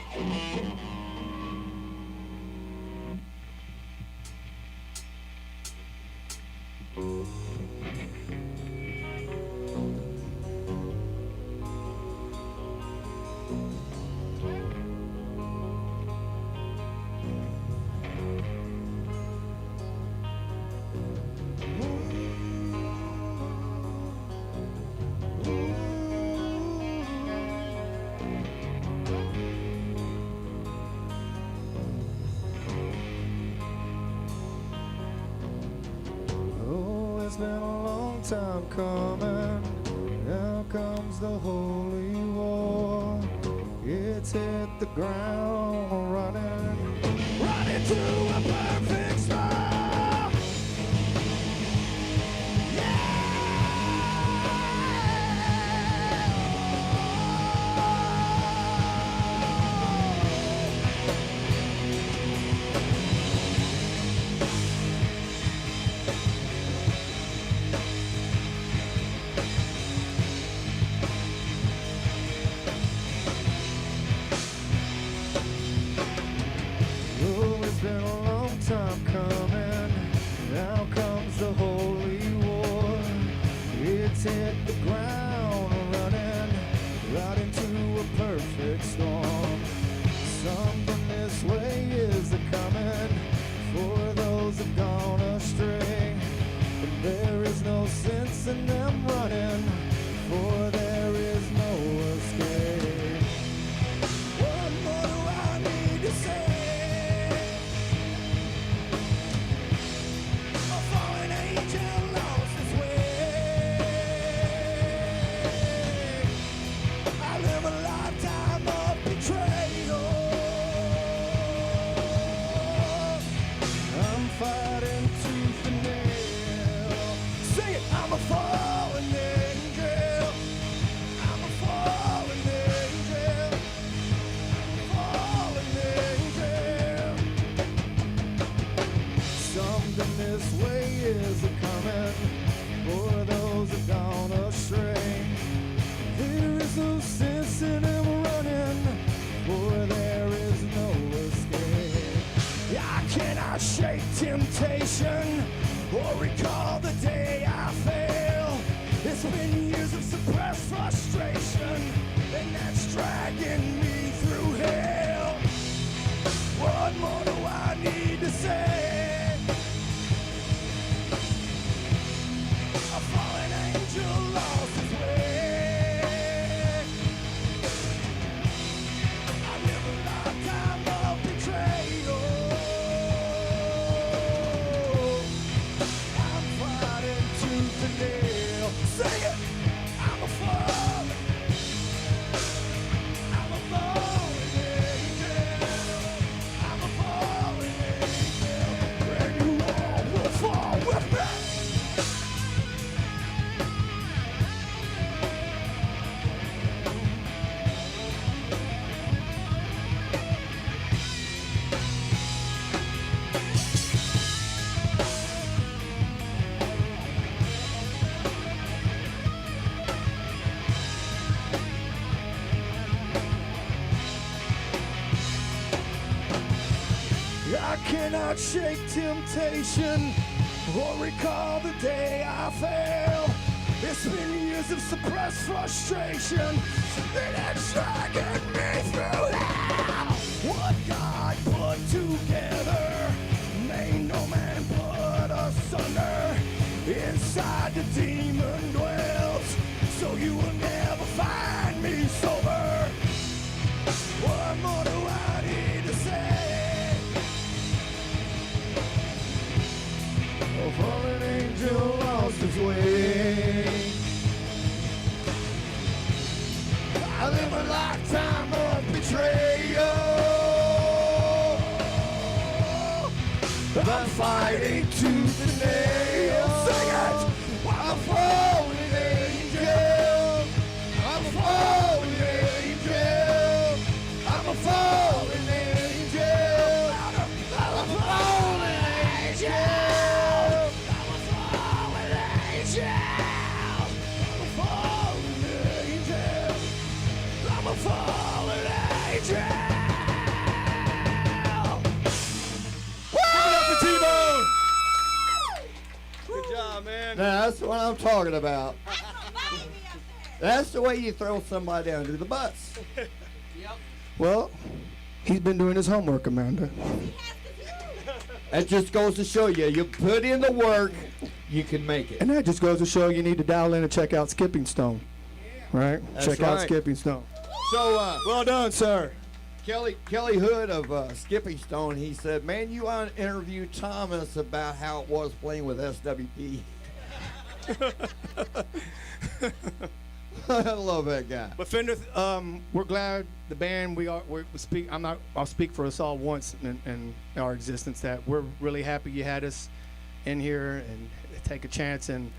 It's been a long time coming. Now comes the holy war. It's hit the ground running to a perfect start. Oh, it's been a long time coming. Now comes the holy war. It's hit the ground running right into a perfect storm. Something this way is a-coming for those that gone astray. But there is no sense in them running, for there is no escape. What more do I need to say? A fallen angel lost his way. I live a lifetime of betrayal. I'm fighting tooth and nail. Sing it! I'm a fallen angel. I'm a fallen angel. Fallen angel. Something this way is a-coming for those that gone astray. There is no sense in them running, for there is no escape. I cannot shake temptation or recall the day I fell. It's been years of suppressed frustration, and that's dragging me through hell. What more do I need to say? A fallen angel lost his way. I live a lifetime of betrayal. I'm cannot shake temptation or recall the day I fell. It's been years of suppressed frustration that has dragged me through hell. What God put together, may no man put asunder. Inside the demon dwells, so you will never find me sober. What more do I need to say? A fallen angel lost his way. I live a lifetime of betrayal. I'm fighting tooth and nail. Sing it! I'm a fallen angel. I'm a fallen angel. I'm a fallen angel. I'm a fallen angel. I'm a fallen angel. I'm a fallen angel. I'm a fallen angel. T-Bone! Good job, man. Now, that's what I'm talking about. That's the way you throw somebody under the bus. Well, he's been doing his homework, Amanda. That just goes to show you, you put in the work, you can make it. And that just goes to show you need to dial in and check out Skipping Stone. Right? That's Check out right. Skipping Stone. So, Well done, sir. Kelly Hood of Skipping Stone, he said, man, you want to interview Thomas about how it was playing with SWP. I love that guy. But Fender, we're glad the band we speak. I'll speak for us all once in our existence that we're really happy you had us in here and take a chance and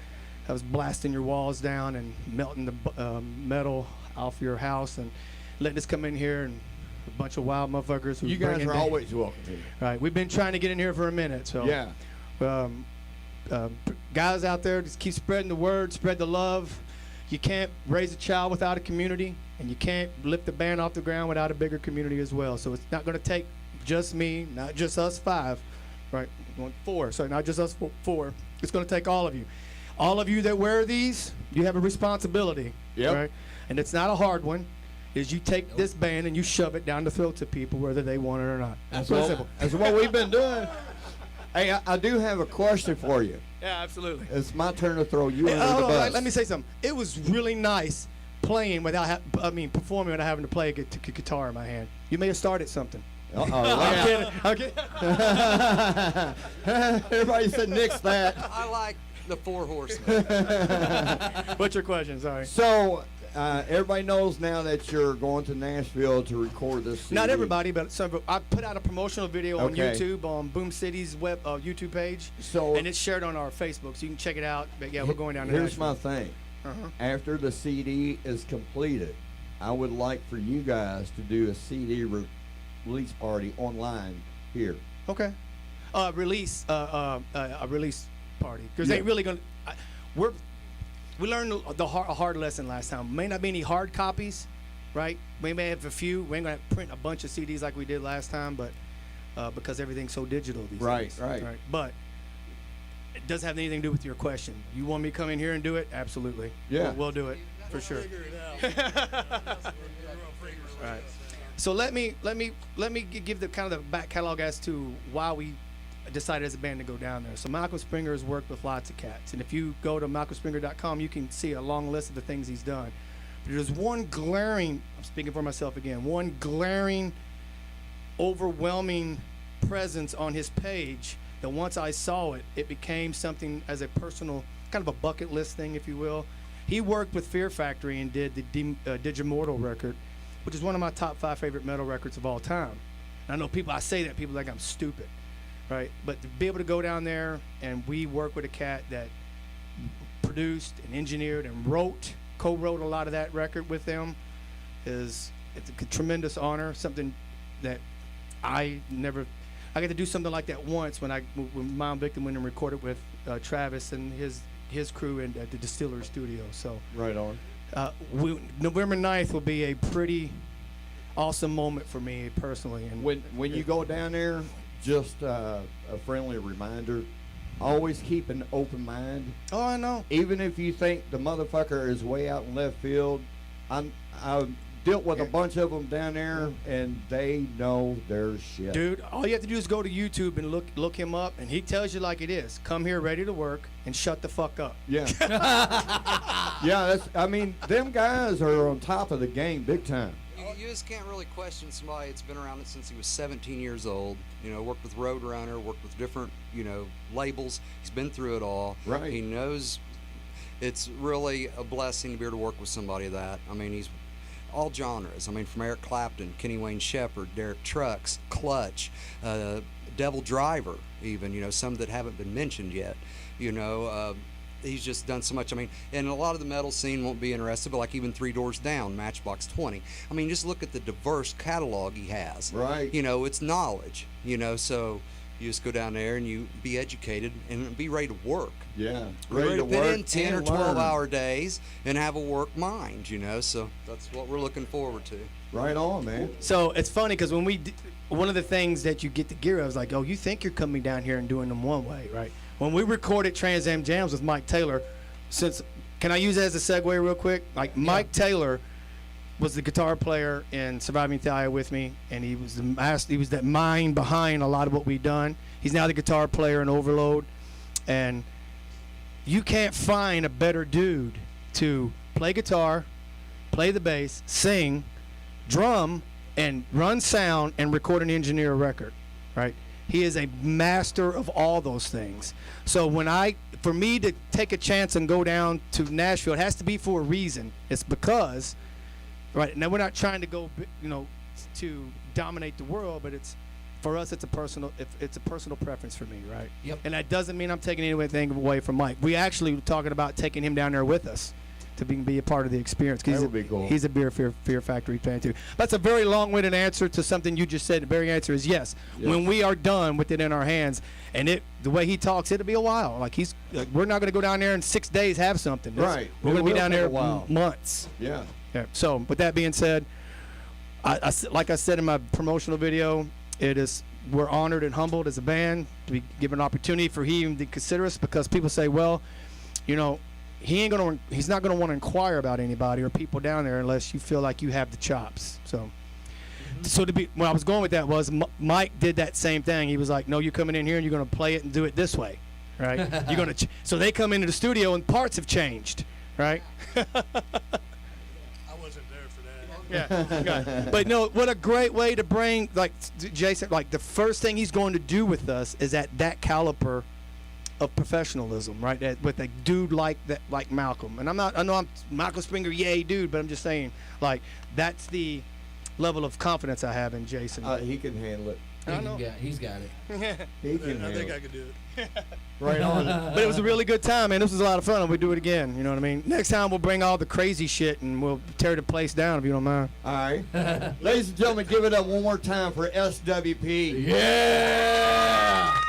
I was blasting your walls down and melting the metal off your house and letting us come in here and a bunch of wild motherfuckers. You guys are always welcome here. Right, we've been trying to get in here for a minute, so Yeah. Guys out there, just keep spreading the word, spread the love. You can't raise a child without a community, and you can't lift the band off the ground without a bigger community as well. So it's not going to take just me, not just us five, right? Four, sorry, not just us four. It's going to take all of you. All of you that wear these, you have a responsibility, right? And it's not a hard one. Is you take this band and you shove it down the throats of people whether they want it or not. That's Pretty what, simple. that's what we've been doing. Hey, I do have a question for you. Yeah, absolutely. It's my turn to throw you Hey, under hold the on, bus. let me say something. It was really nice playing without, performing without having to play a guitar in my hand. You may have started something. I'm kidding. I'm kidding. Everybody said nix that. I like the Four Horsemen. What's your question? Sorry. So, everybody knows now that you're going to Nashville to record this CD. Not everybody, but some. I put out a promotional video on Okay. YouTube on Boom City's web YouTube page, So, and it's shared on our Facebook, so you can check it out. But yeah, we're going down to here's Nashville. my thing. After the CD is completed, I would like for you guys to do a CD release party online here. Okay. A release party because Yeah. they really gonna. We learned a hard lesson last time. May not be any hard copies, right? We may have a few. We ain't gonna print a bunch of CDs like we did last time, but because everything's so digital these days. Right. But it doesn't have anything to do with your question. You want me to come in here and do it? Absolutely. Yeah. We'll do it for sure. Right. So let me give the kind of the back catalog as to why we decided as a band to go down there. So Malcolm Springer has worked with lots of cats, and if you go to malcolmspringer.com, you can see a long list of the things he's done. But there's one glaring, I'm speaking for myself again, one glaring, overwhelming presence on his page that once I saw it, it became something as a personal, kind of a bucket list thing, if you will. He worked with Fear Factory and did the Digimortal record, which is one of my top 5 favorite metal records of all time. And I know I say that, people think I'm stupid, right? But to be able to go down there and we work with a cat that produced and engineered and co-wrote a lot of that record with them it's a tremendous honor, something that I got to do something like that once when Mom Victim went and recorded with Travis and his crew at the Distillery Studio. So Right on. November 9th will be a pretty awesome moment for me personally. And When you go down there, just a friendly reminder. Always keep an open mind. Oh, I know. Even if you think the motherfucker is way out in left field, I've dealt with a bunch of them down there, and they know their shit. Dude, all you have to do is go to YouTube and look him up, and he tells you like it is. Come here ready to work and shut the fuck up. Yeah. Yeah, I mean, them guys are on top of the game big time. You just can't really question somebody that's been around it since he was 17 years old. You know, worked with Roadrunner, worked with different, labels. He's been through it all. Right. He knows it's really a blessing to be able to work with somebody that. I mean, he's all genres. I mean, from Eric Clapton, Kenny Wayne Shepherd, Derek Trucks, Clutch, Devil Driver, even, some that haven't been mentioned yet. He's just done so much. I mean, and a lot of the metal scene won't be interested, but like even Three Doors Down, Matchbox 20. I mean, just look at the diverse catalog he has. Right. It's knowledge, so you just go down there and you be educated and be ready to work. Yeah. Ready to put work in 10 or and 12-hour days and have a work mind, so that's what we're looking forward to. Right on, man. So it's funny because when one of the things that you get the gear of is like, oh, you think you're coming down here and doing them one way, right? When we recorded Trans Am Jams with Mike Taylor, can I use that as a segue real quick? Like Mike Taylor was the guitar player in Surviving Thalia with me, and he was the mind behind a lot of what we've done. He's now the guitar player in Overload, and you can't find a better dude to play guitar, play the bass, sing, drum, and run sound and record and engineer a record, right? He is a master of all those things. So for me to take a chance and go down to Nashville, it has to be for a reason. It's because, right, now we're not trying to go, to dominate the world, but for us, it's a personal preference for me, right? Yep. And that doesn't mean I'm taking anything away from Mike. We actually were talking about taking him down there with us to be a part of the experience. That would be cool. He's a Beer Fear Factory fan too. That's a very long-winded answer to something you just said. The very answer is yes. Yeah. When we are done with it in our hands, and the way he talks, it'll be a while. Like we're not going to go down there in 6 days have something. Right. We're going to be down there a while. months. Yeah. Yeah. So with that being said, like I said in my promotional video, we're honored and humbled as a band to be given an opportunity for him to consider us, because people say, well, he's not going to want to inquire about anybody or people down there unless you feel like you have the chops. So where I was going with that was Mike did that same thing. He was like, no, you're coming in here and you're going to play it and do it this way, right? You're going to so they come into the studio and parts have changed, right? I wasn't there for that. Yeah. Okay. But no, what a great way to bring, like Jason, like the first thing he's going to do with us is at that caliber of professionalism, right? With a dude like Malcolm. And I know I'm Michael Springer, yay dude, but I'm just saying, like, that's the level of confidence I have in Jason. He can handle it. He's got it. He can I handle think it. I could do it. Right on. But it was a really good time, man. This was a lot of fun, and we do it again. You know what I mean? Next time we'll bring all the crazy shit and we'll tear the place down if you don't mind. All right. Ladies and gentlemen, give it up one more time for SWP. Yeah!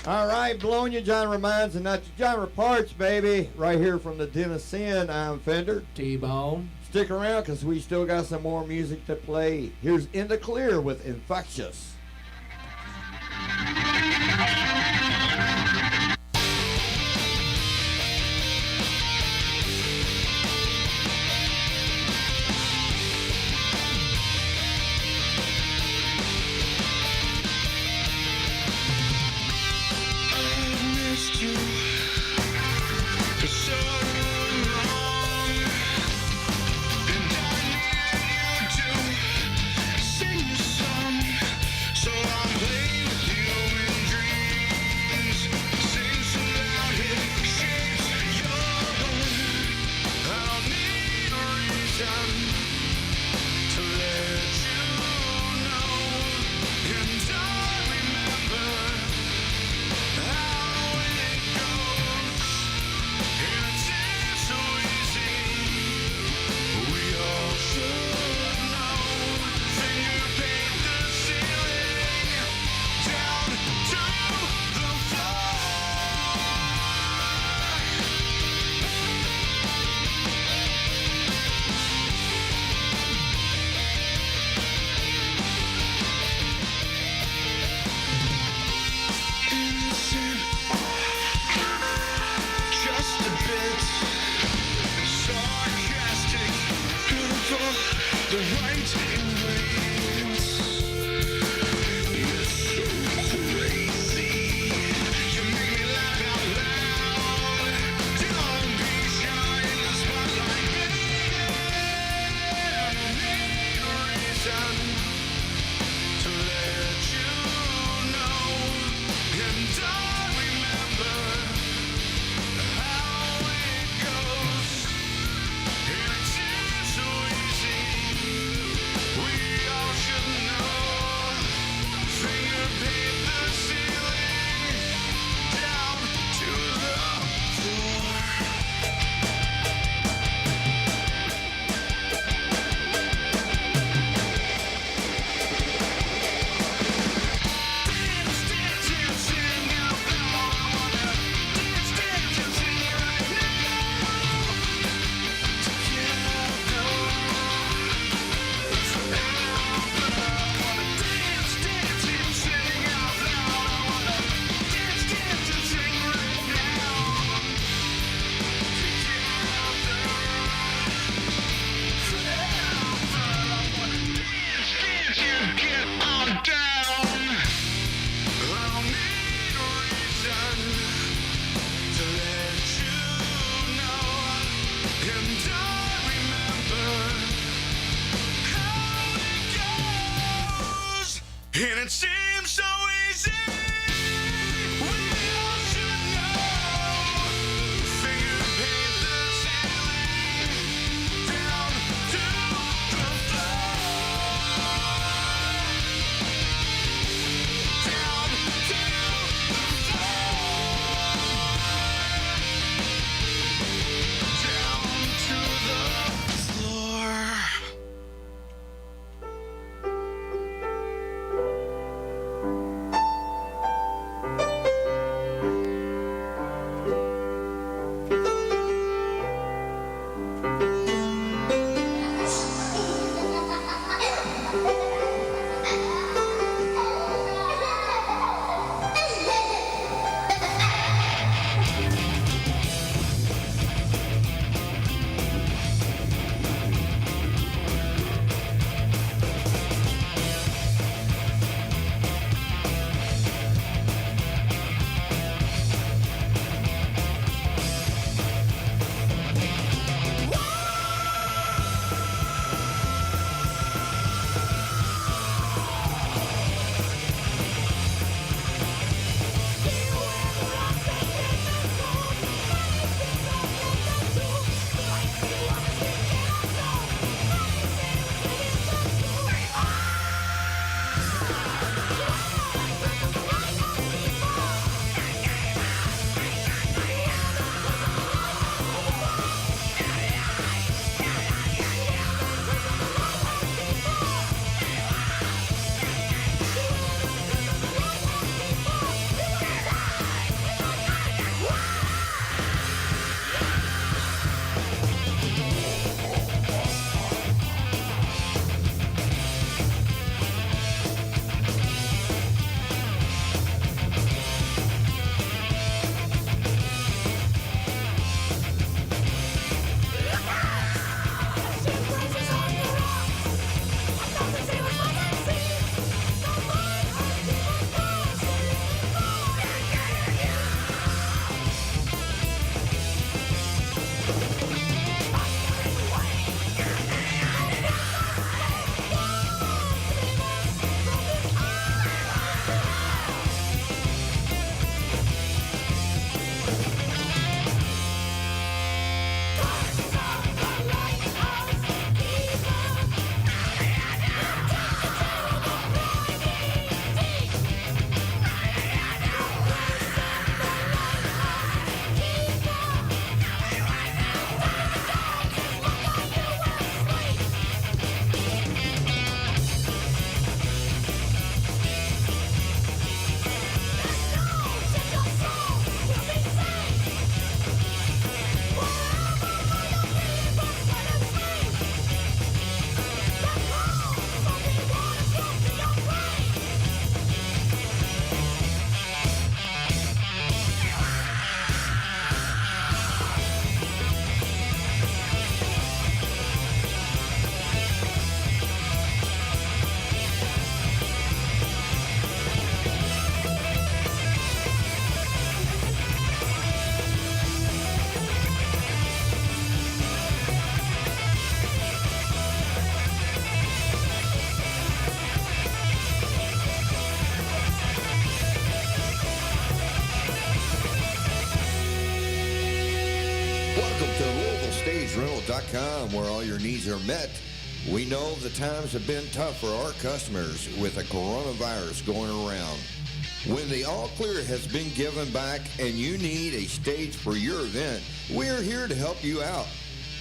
All right, blowing your genre minds and not your genre parts, baby. Right here from the Den of Sin, I'm Fender. T-Bone. Stick around because we still got some more music to play. Here's In the Clear with Infectious. Sing your song Welcome to LouisvilleStageRental.com, where all your needs are met. We know the times have been tough for our customers with the coronavirus going around. When the all clear has been given back and you need a stage for your event, we are here to help you out.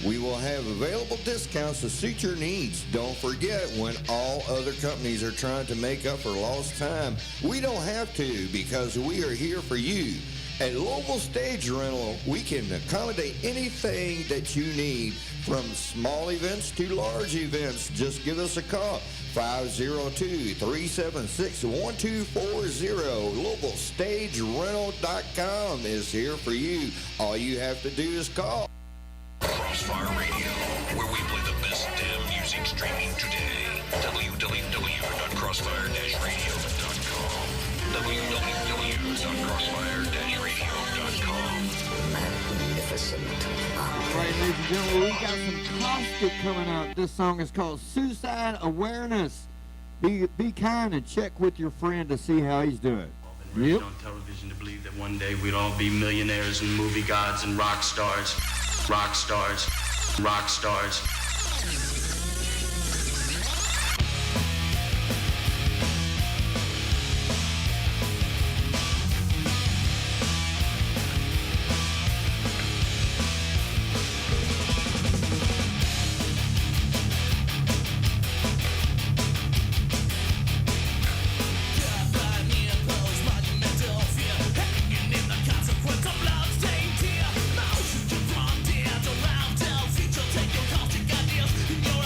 We will have available discounts to suit your needs. Don't forget, when all other companies are trying to make up for lost time, we don't have to, because we are here for you. At Louisville Stage Rental, we can accommodate anything that you need, from small events to large events. Just give us a call, 502-376-1240. LouisvilleStageRental.com is here for you. All you have to do is call. Crossfire Radio, where we play the best damn music streaming today. www.crossfire-radio.com. www.crossfire-radio.com. Magnificent. Right, ladies and gentlemen, we got some Caustic coming out. This song is called Suicide Awareness. Be kind and check with your friend to see how he's doing. Yep. On television to believe that one day we'd all be millionaires and movie gods and rock stars. Rock stars. Rock stars. Take your caustic ideas in your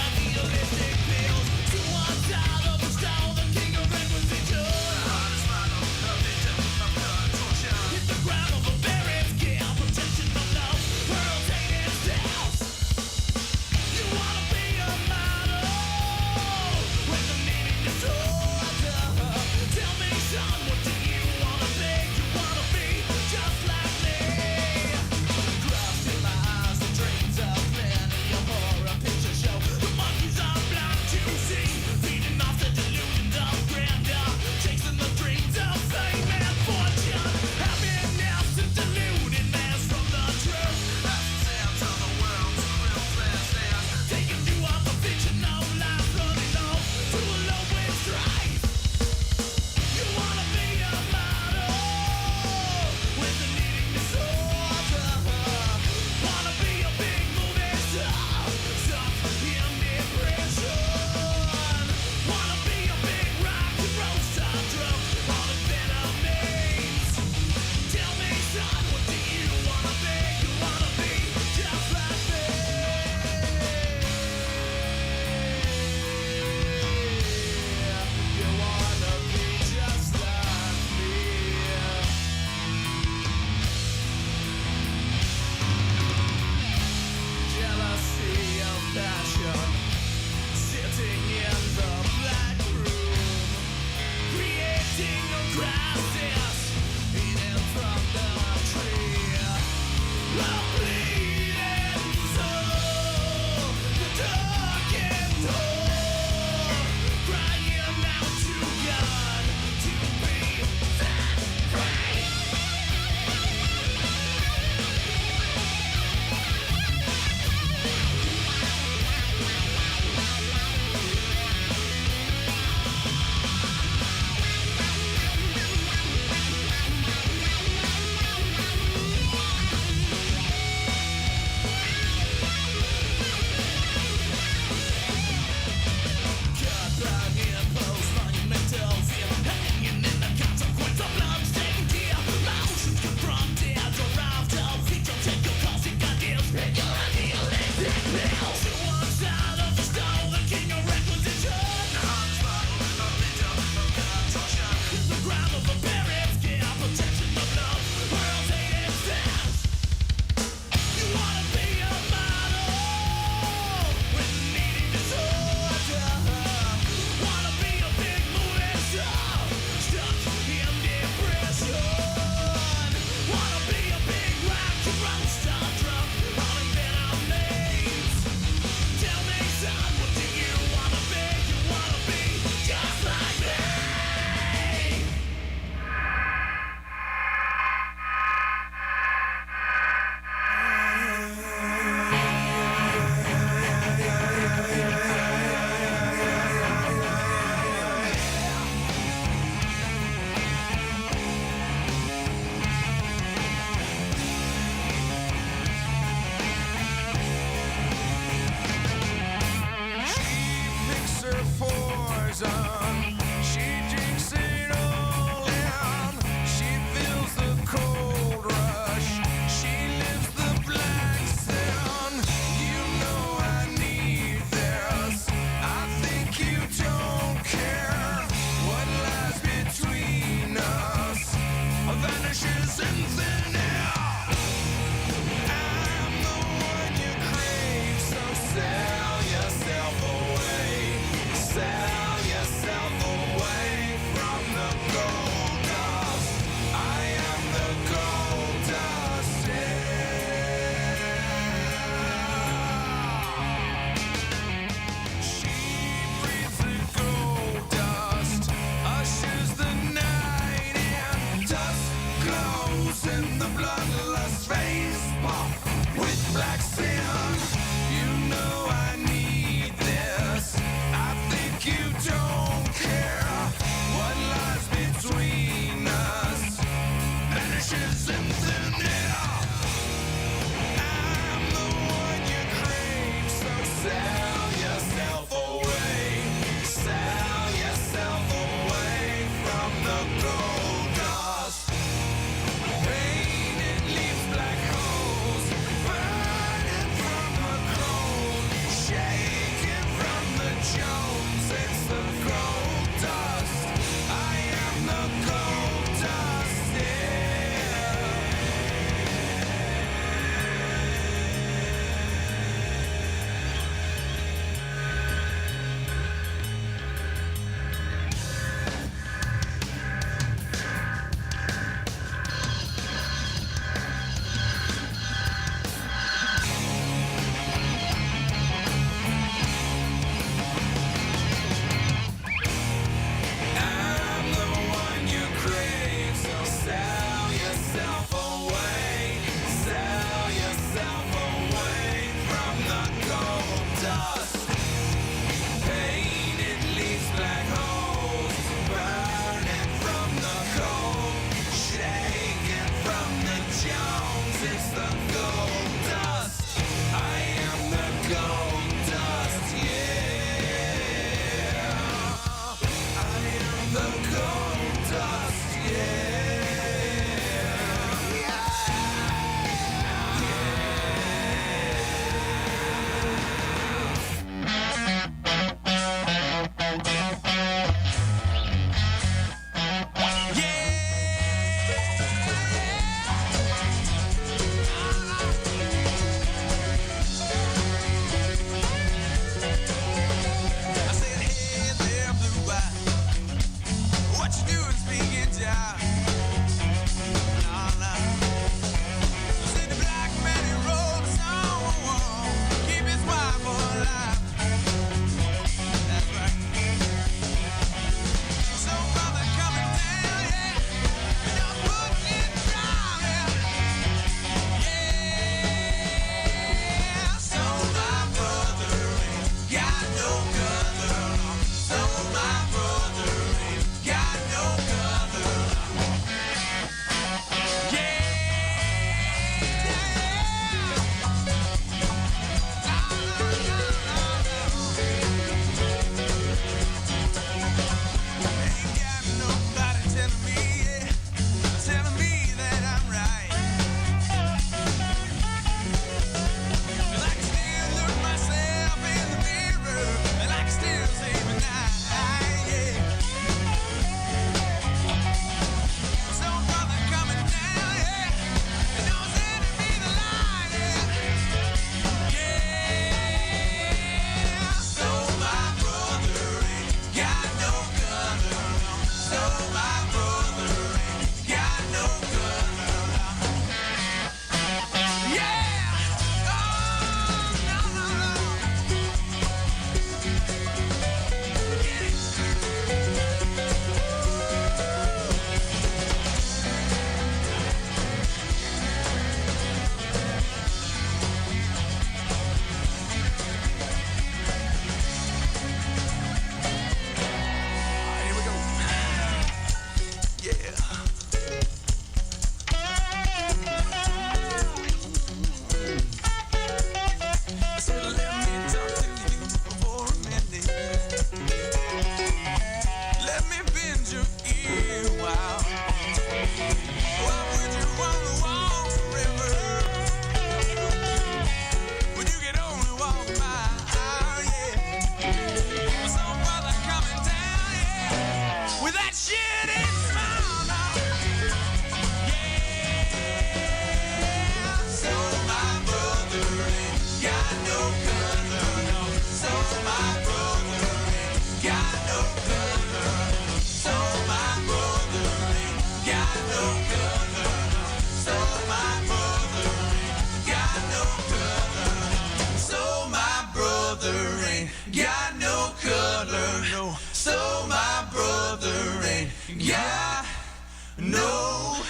no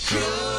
color.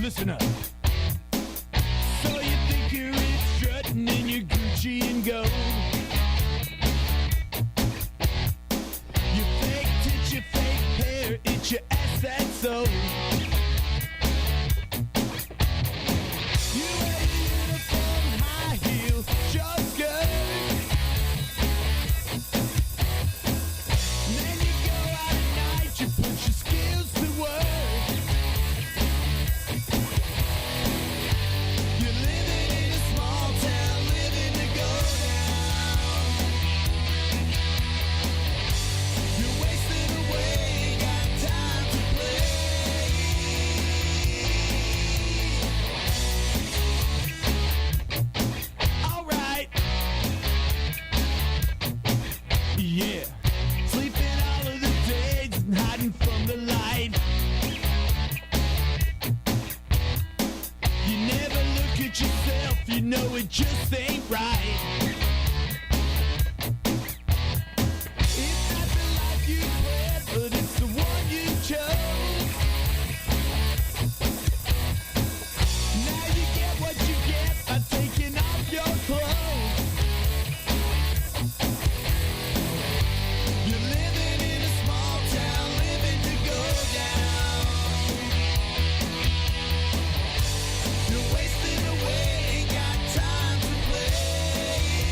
Listen up. So you think you're rich, strutting in your Gucci and gold. You fake tits, your fake hair, it's your ass that's so. You wear your uniform, high heels, short skirt. And then you go out at night, you put your skills to work. Yeah, sleeping all of the days and hiding from the light. You never look at yourself, you know it just ain't right. It's not the life you led, but it's the one you chose. Now you get what you get by taking off your clothes. You're wasting away, ain't got time to play.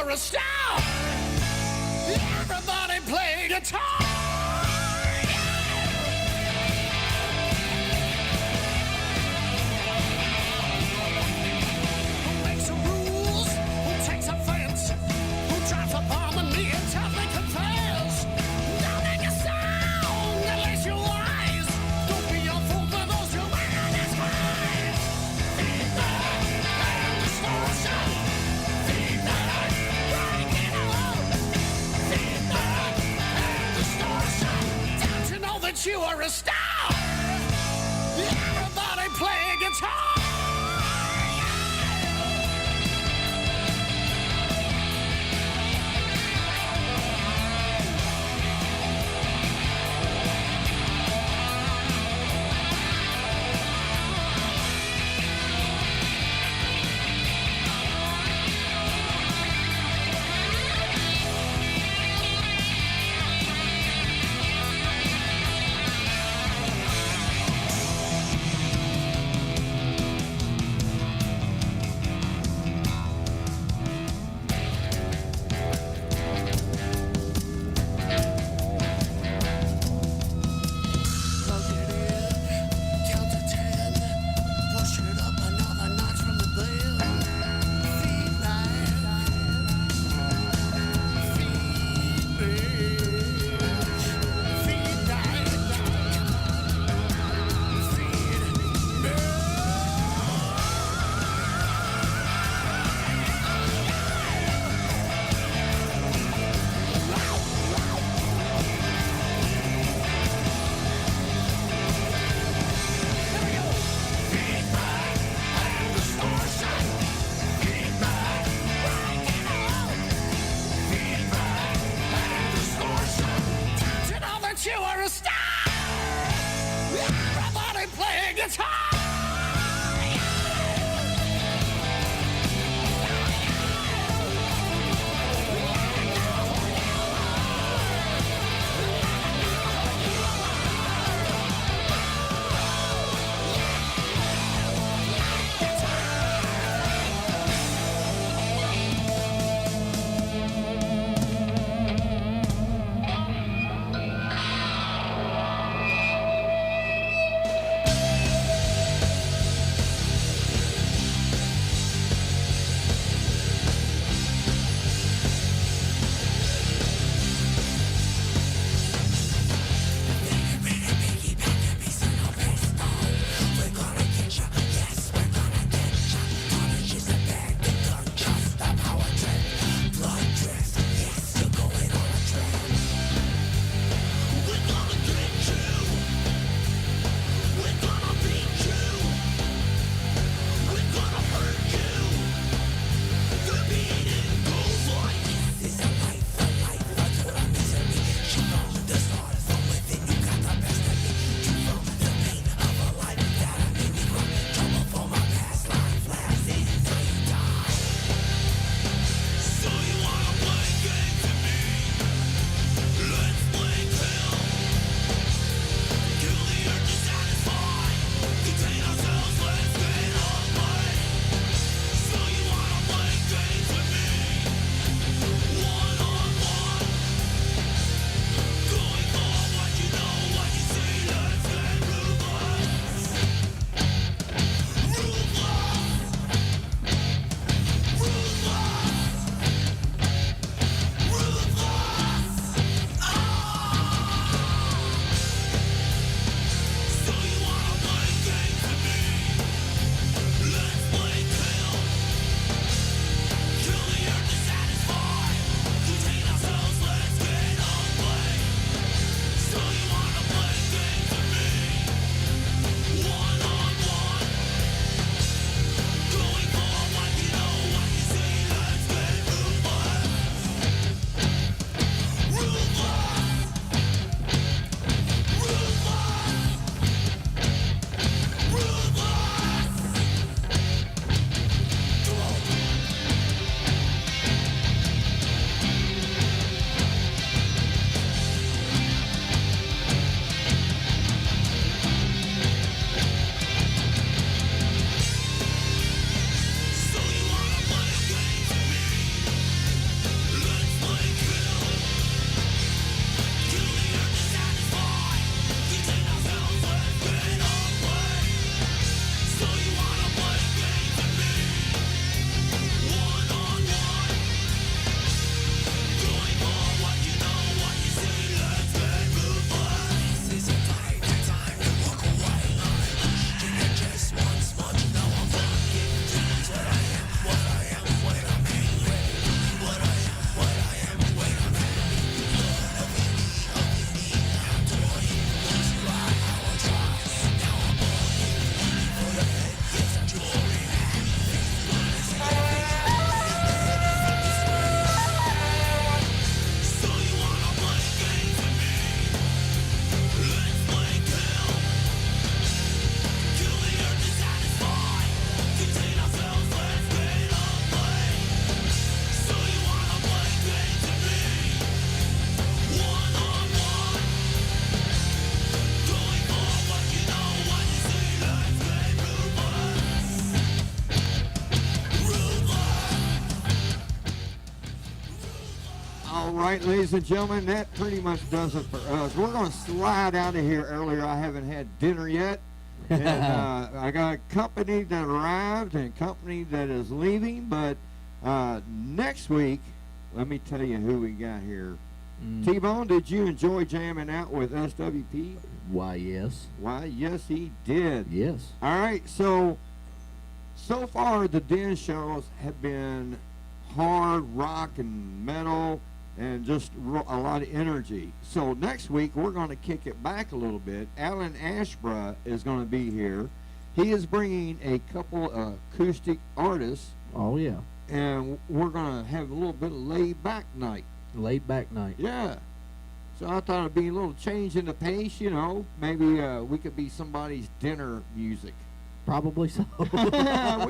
were a star. Everybody play guitar. Who makes the rules? Who takes offense? Who drives a bomb on me until they confess? Don't make a sound unless you're wise. Don't be a fool for those who wear a disguise. Feed the distortion. Feed the breaking alone. Feed the distortion. Don't you know that you are a star? Everybody play guitar. right, ladies and gentlemen, that pretty much does it for us. We're going to slide out of here earlier. I haven't had dinner yet. And I got company that arrived and company that is leaving. But next week, let me tell you who we got here. T-Bone, did you enjoy jamming out with SWP? Why, yes. Why, yes, he did. Yes. All right, so far the Den shows have been hard rock and metal and just a lot of energy. So next week we're going to kick it back a little bit. Alan Ashbra is going to be here. He is bringing a couple acoustic artists. Oh, yeah. And we're going to have a little bit of laid-back night. Laid-back night. Yeah. So I thought it'd be a little change in the pace, you know. Maybe we could be somebody's dinner music. Probably so. We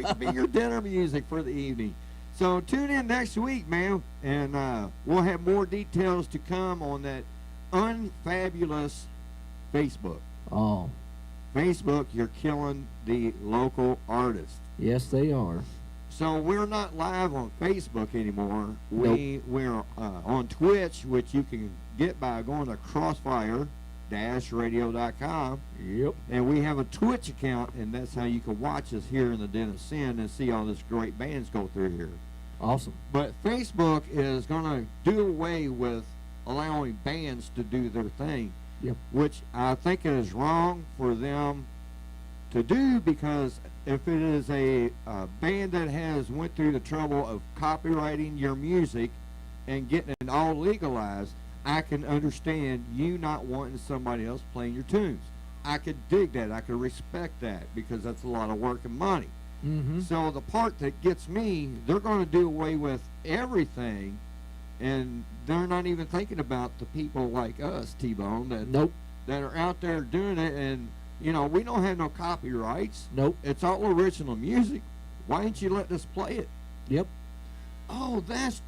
could be your dinner music for the evening. So tune in next week, man, and we'll have more details to come on that unfabulous Facebook. Oh. Facebook, you're killing the local artists. Yes, they are. So we're not live on Facebook anymore. We're on Twitch, which you can get by going to crossfire-radio.com. Yep. And we have a Twitch account, and that's how you can watch us here in the Den of Sin and see all this great bands go through here. Awesome. But Facebook is going to do away with allowing bands to do their thing. Yep. Which I think is wrong for them to do, because if it is a band that has went through the trouble of copyrighting your music and getting it all legalized, I can understand you not wanting somebody else playing your tunes. I could dig that. I could respect that, because that's a lot of work and money. Mm-hmm. So the part that gets me, they're going to do away with everything, and they're not even thinking about the people like us, T-Bone, that are out there doing it. And you know, we don't have no copyrights. Nope. It's all original music. Why didn't you let us play it? Yep. Oh, that's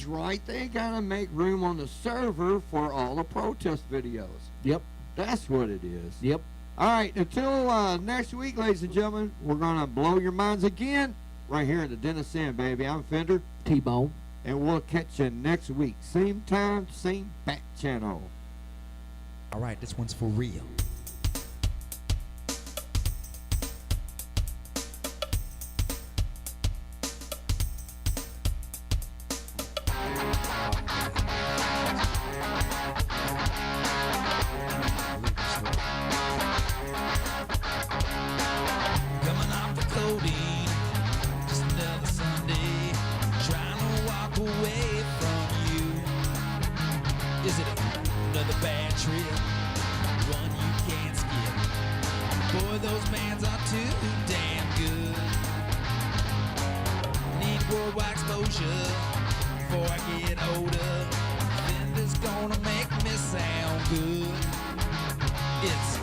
right. They gotta make room on the server for all the protest videos. Yep. That's what it is. Yep. All right, until next week, ladies and gentlemen, we're gonna blow your minds again right here in the Den of Sin, baby. I'm Fender. T-Bone. And we'll catch you next week. Same time, same back channel. All right, this one's for real. Coming off the codeine, just another Sunday, trying to walk away from you. Is it another bad trip, one you can't skip? Boy, those bands are too damn good. Need worldwide exposure before I get older. Fender's gonna make me sound good. It's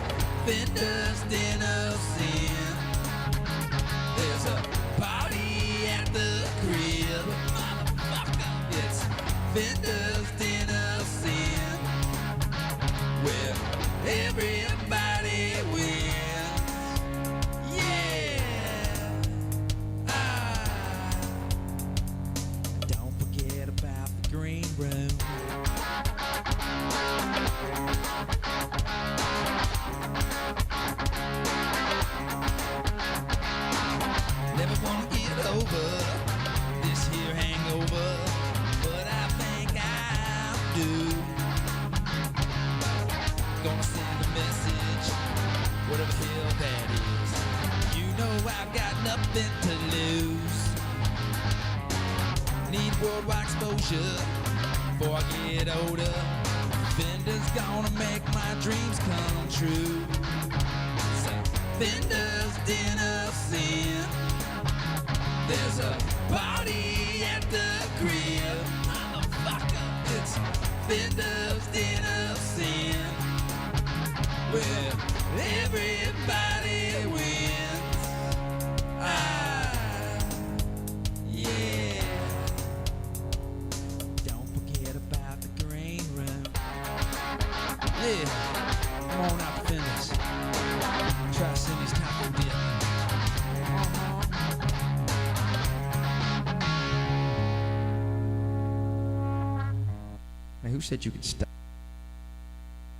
Fender's Den of Sin. There's a party at the crib, motherfucker. It's Fender's Den of Sin, where everybody wins. Yeah. Don't forget about the green room. Never gonna get over this here hangover, but I think I'll do. Gonna send a message, whatever the hell that is. You know I've got nothing to lose. Need worldwide exposure before I get older. Fender's gonna make my dreams come true. So Fender's Den of Sin. There's a party at the crib, motherfucker. It's Fender's Den of Sin, where everybody wins. Yeah. Don't forget about the green room. Yeah. Come on out, Fenders. Try Cindy's taco dip. Who said you could stop?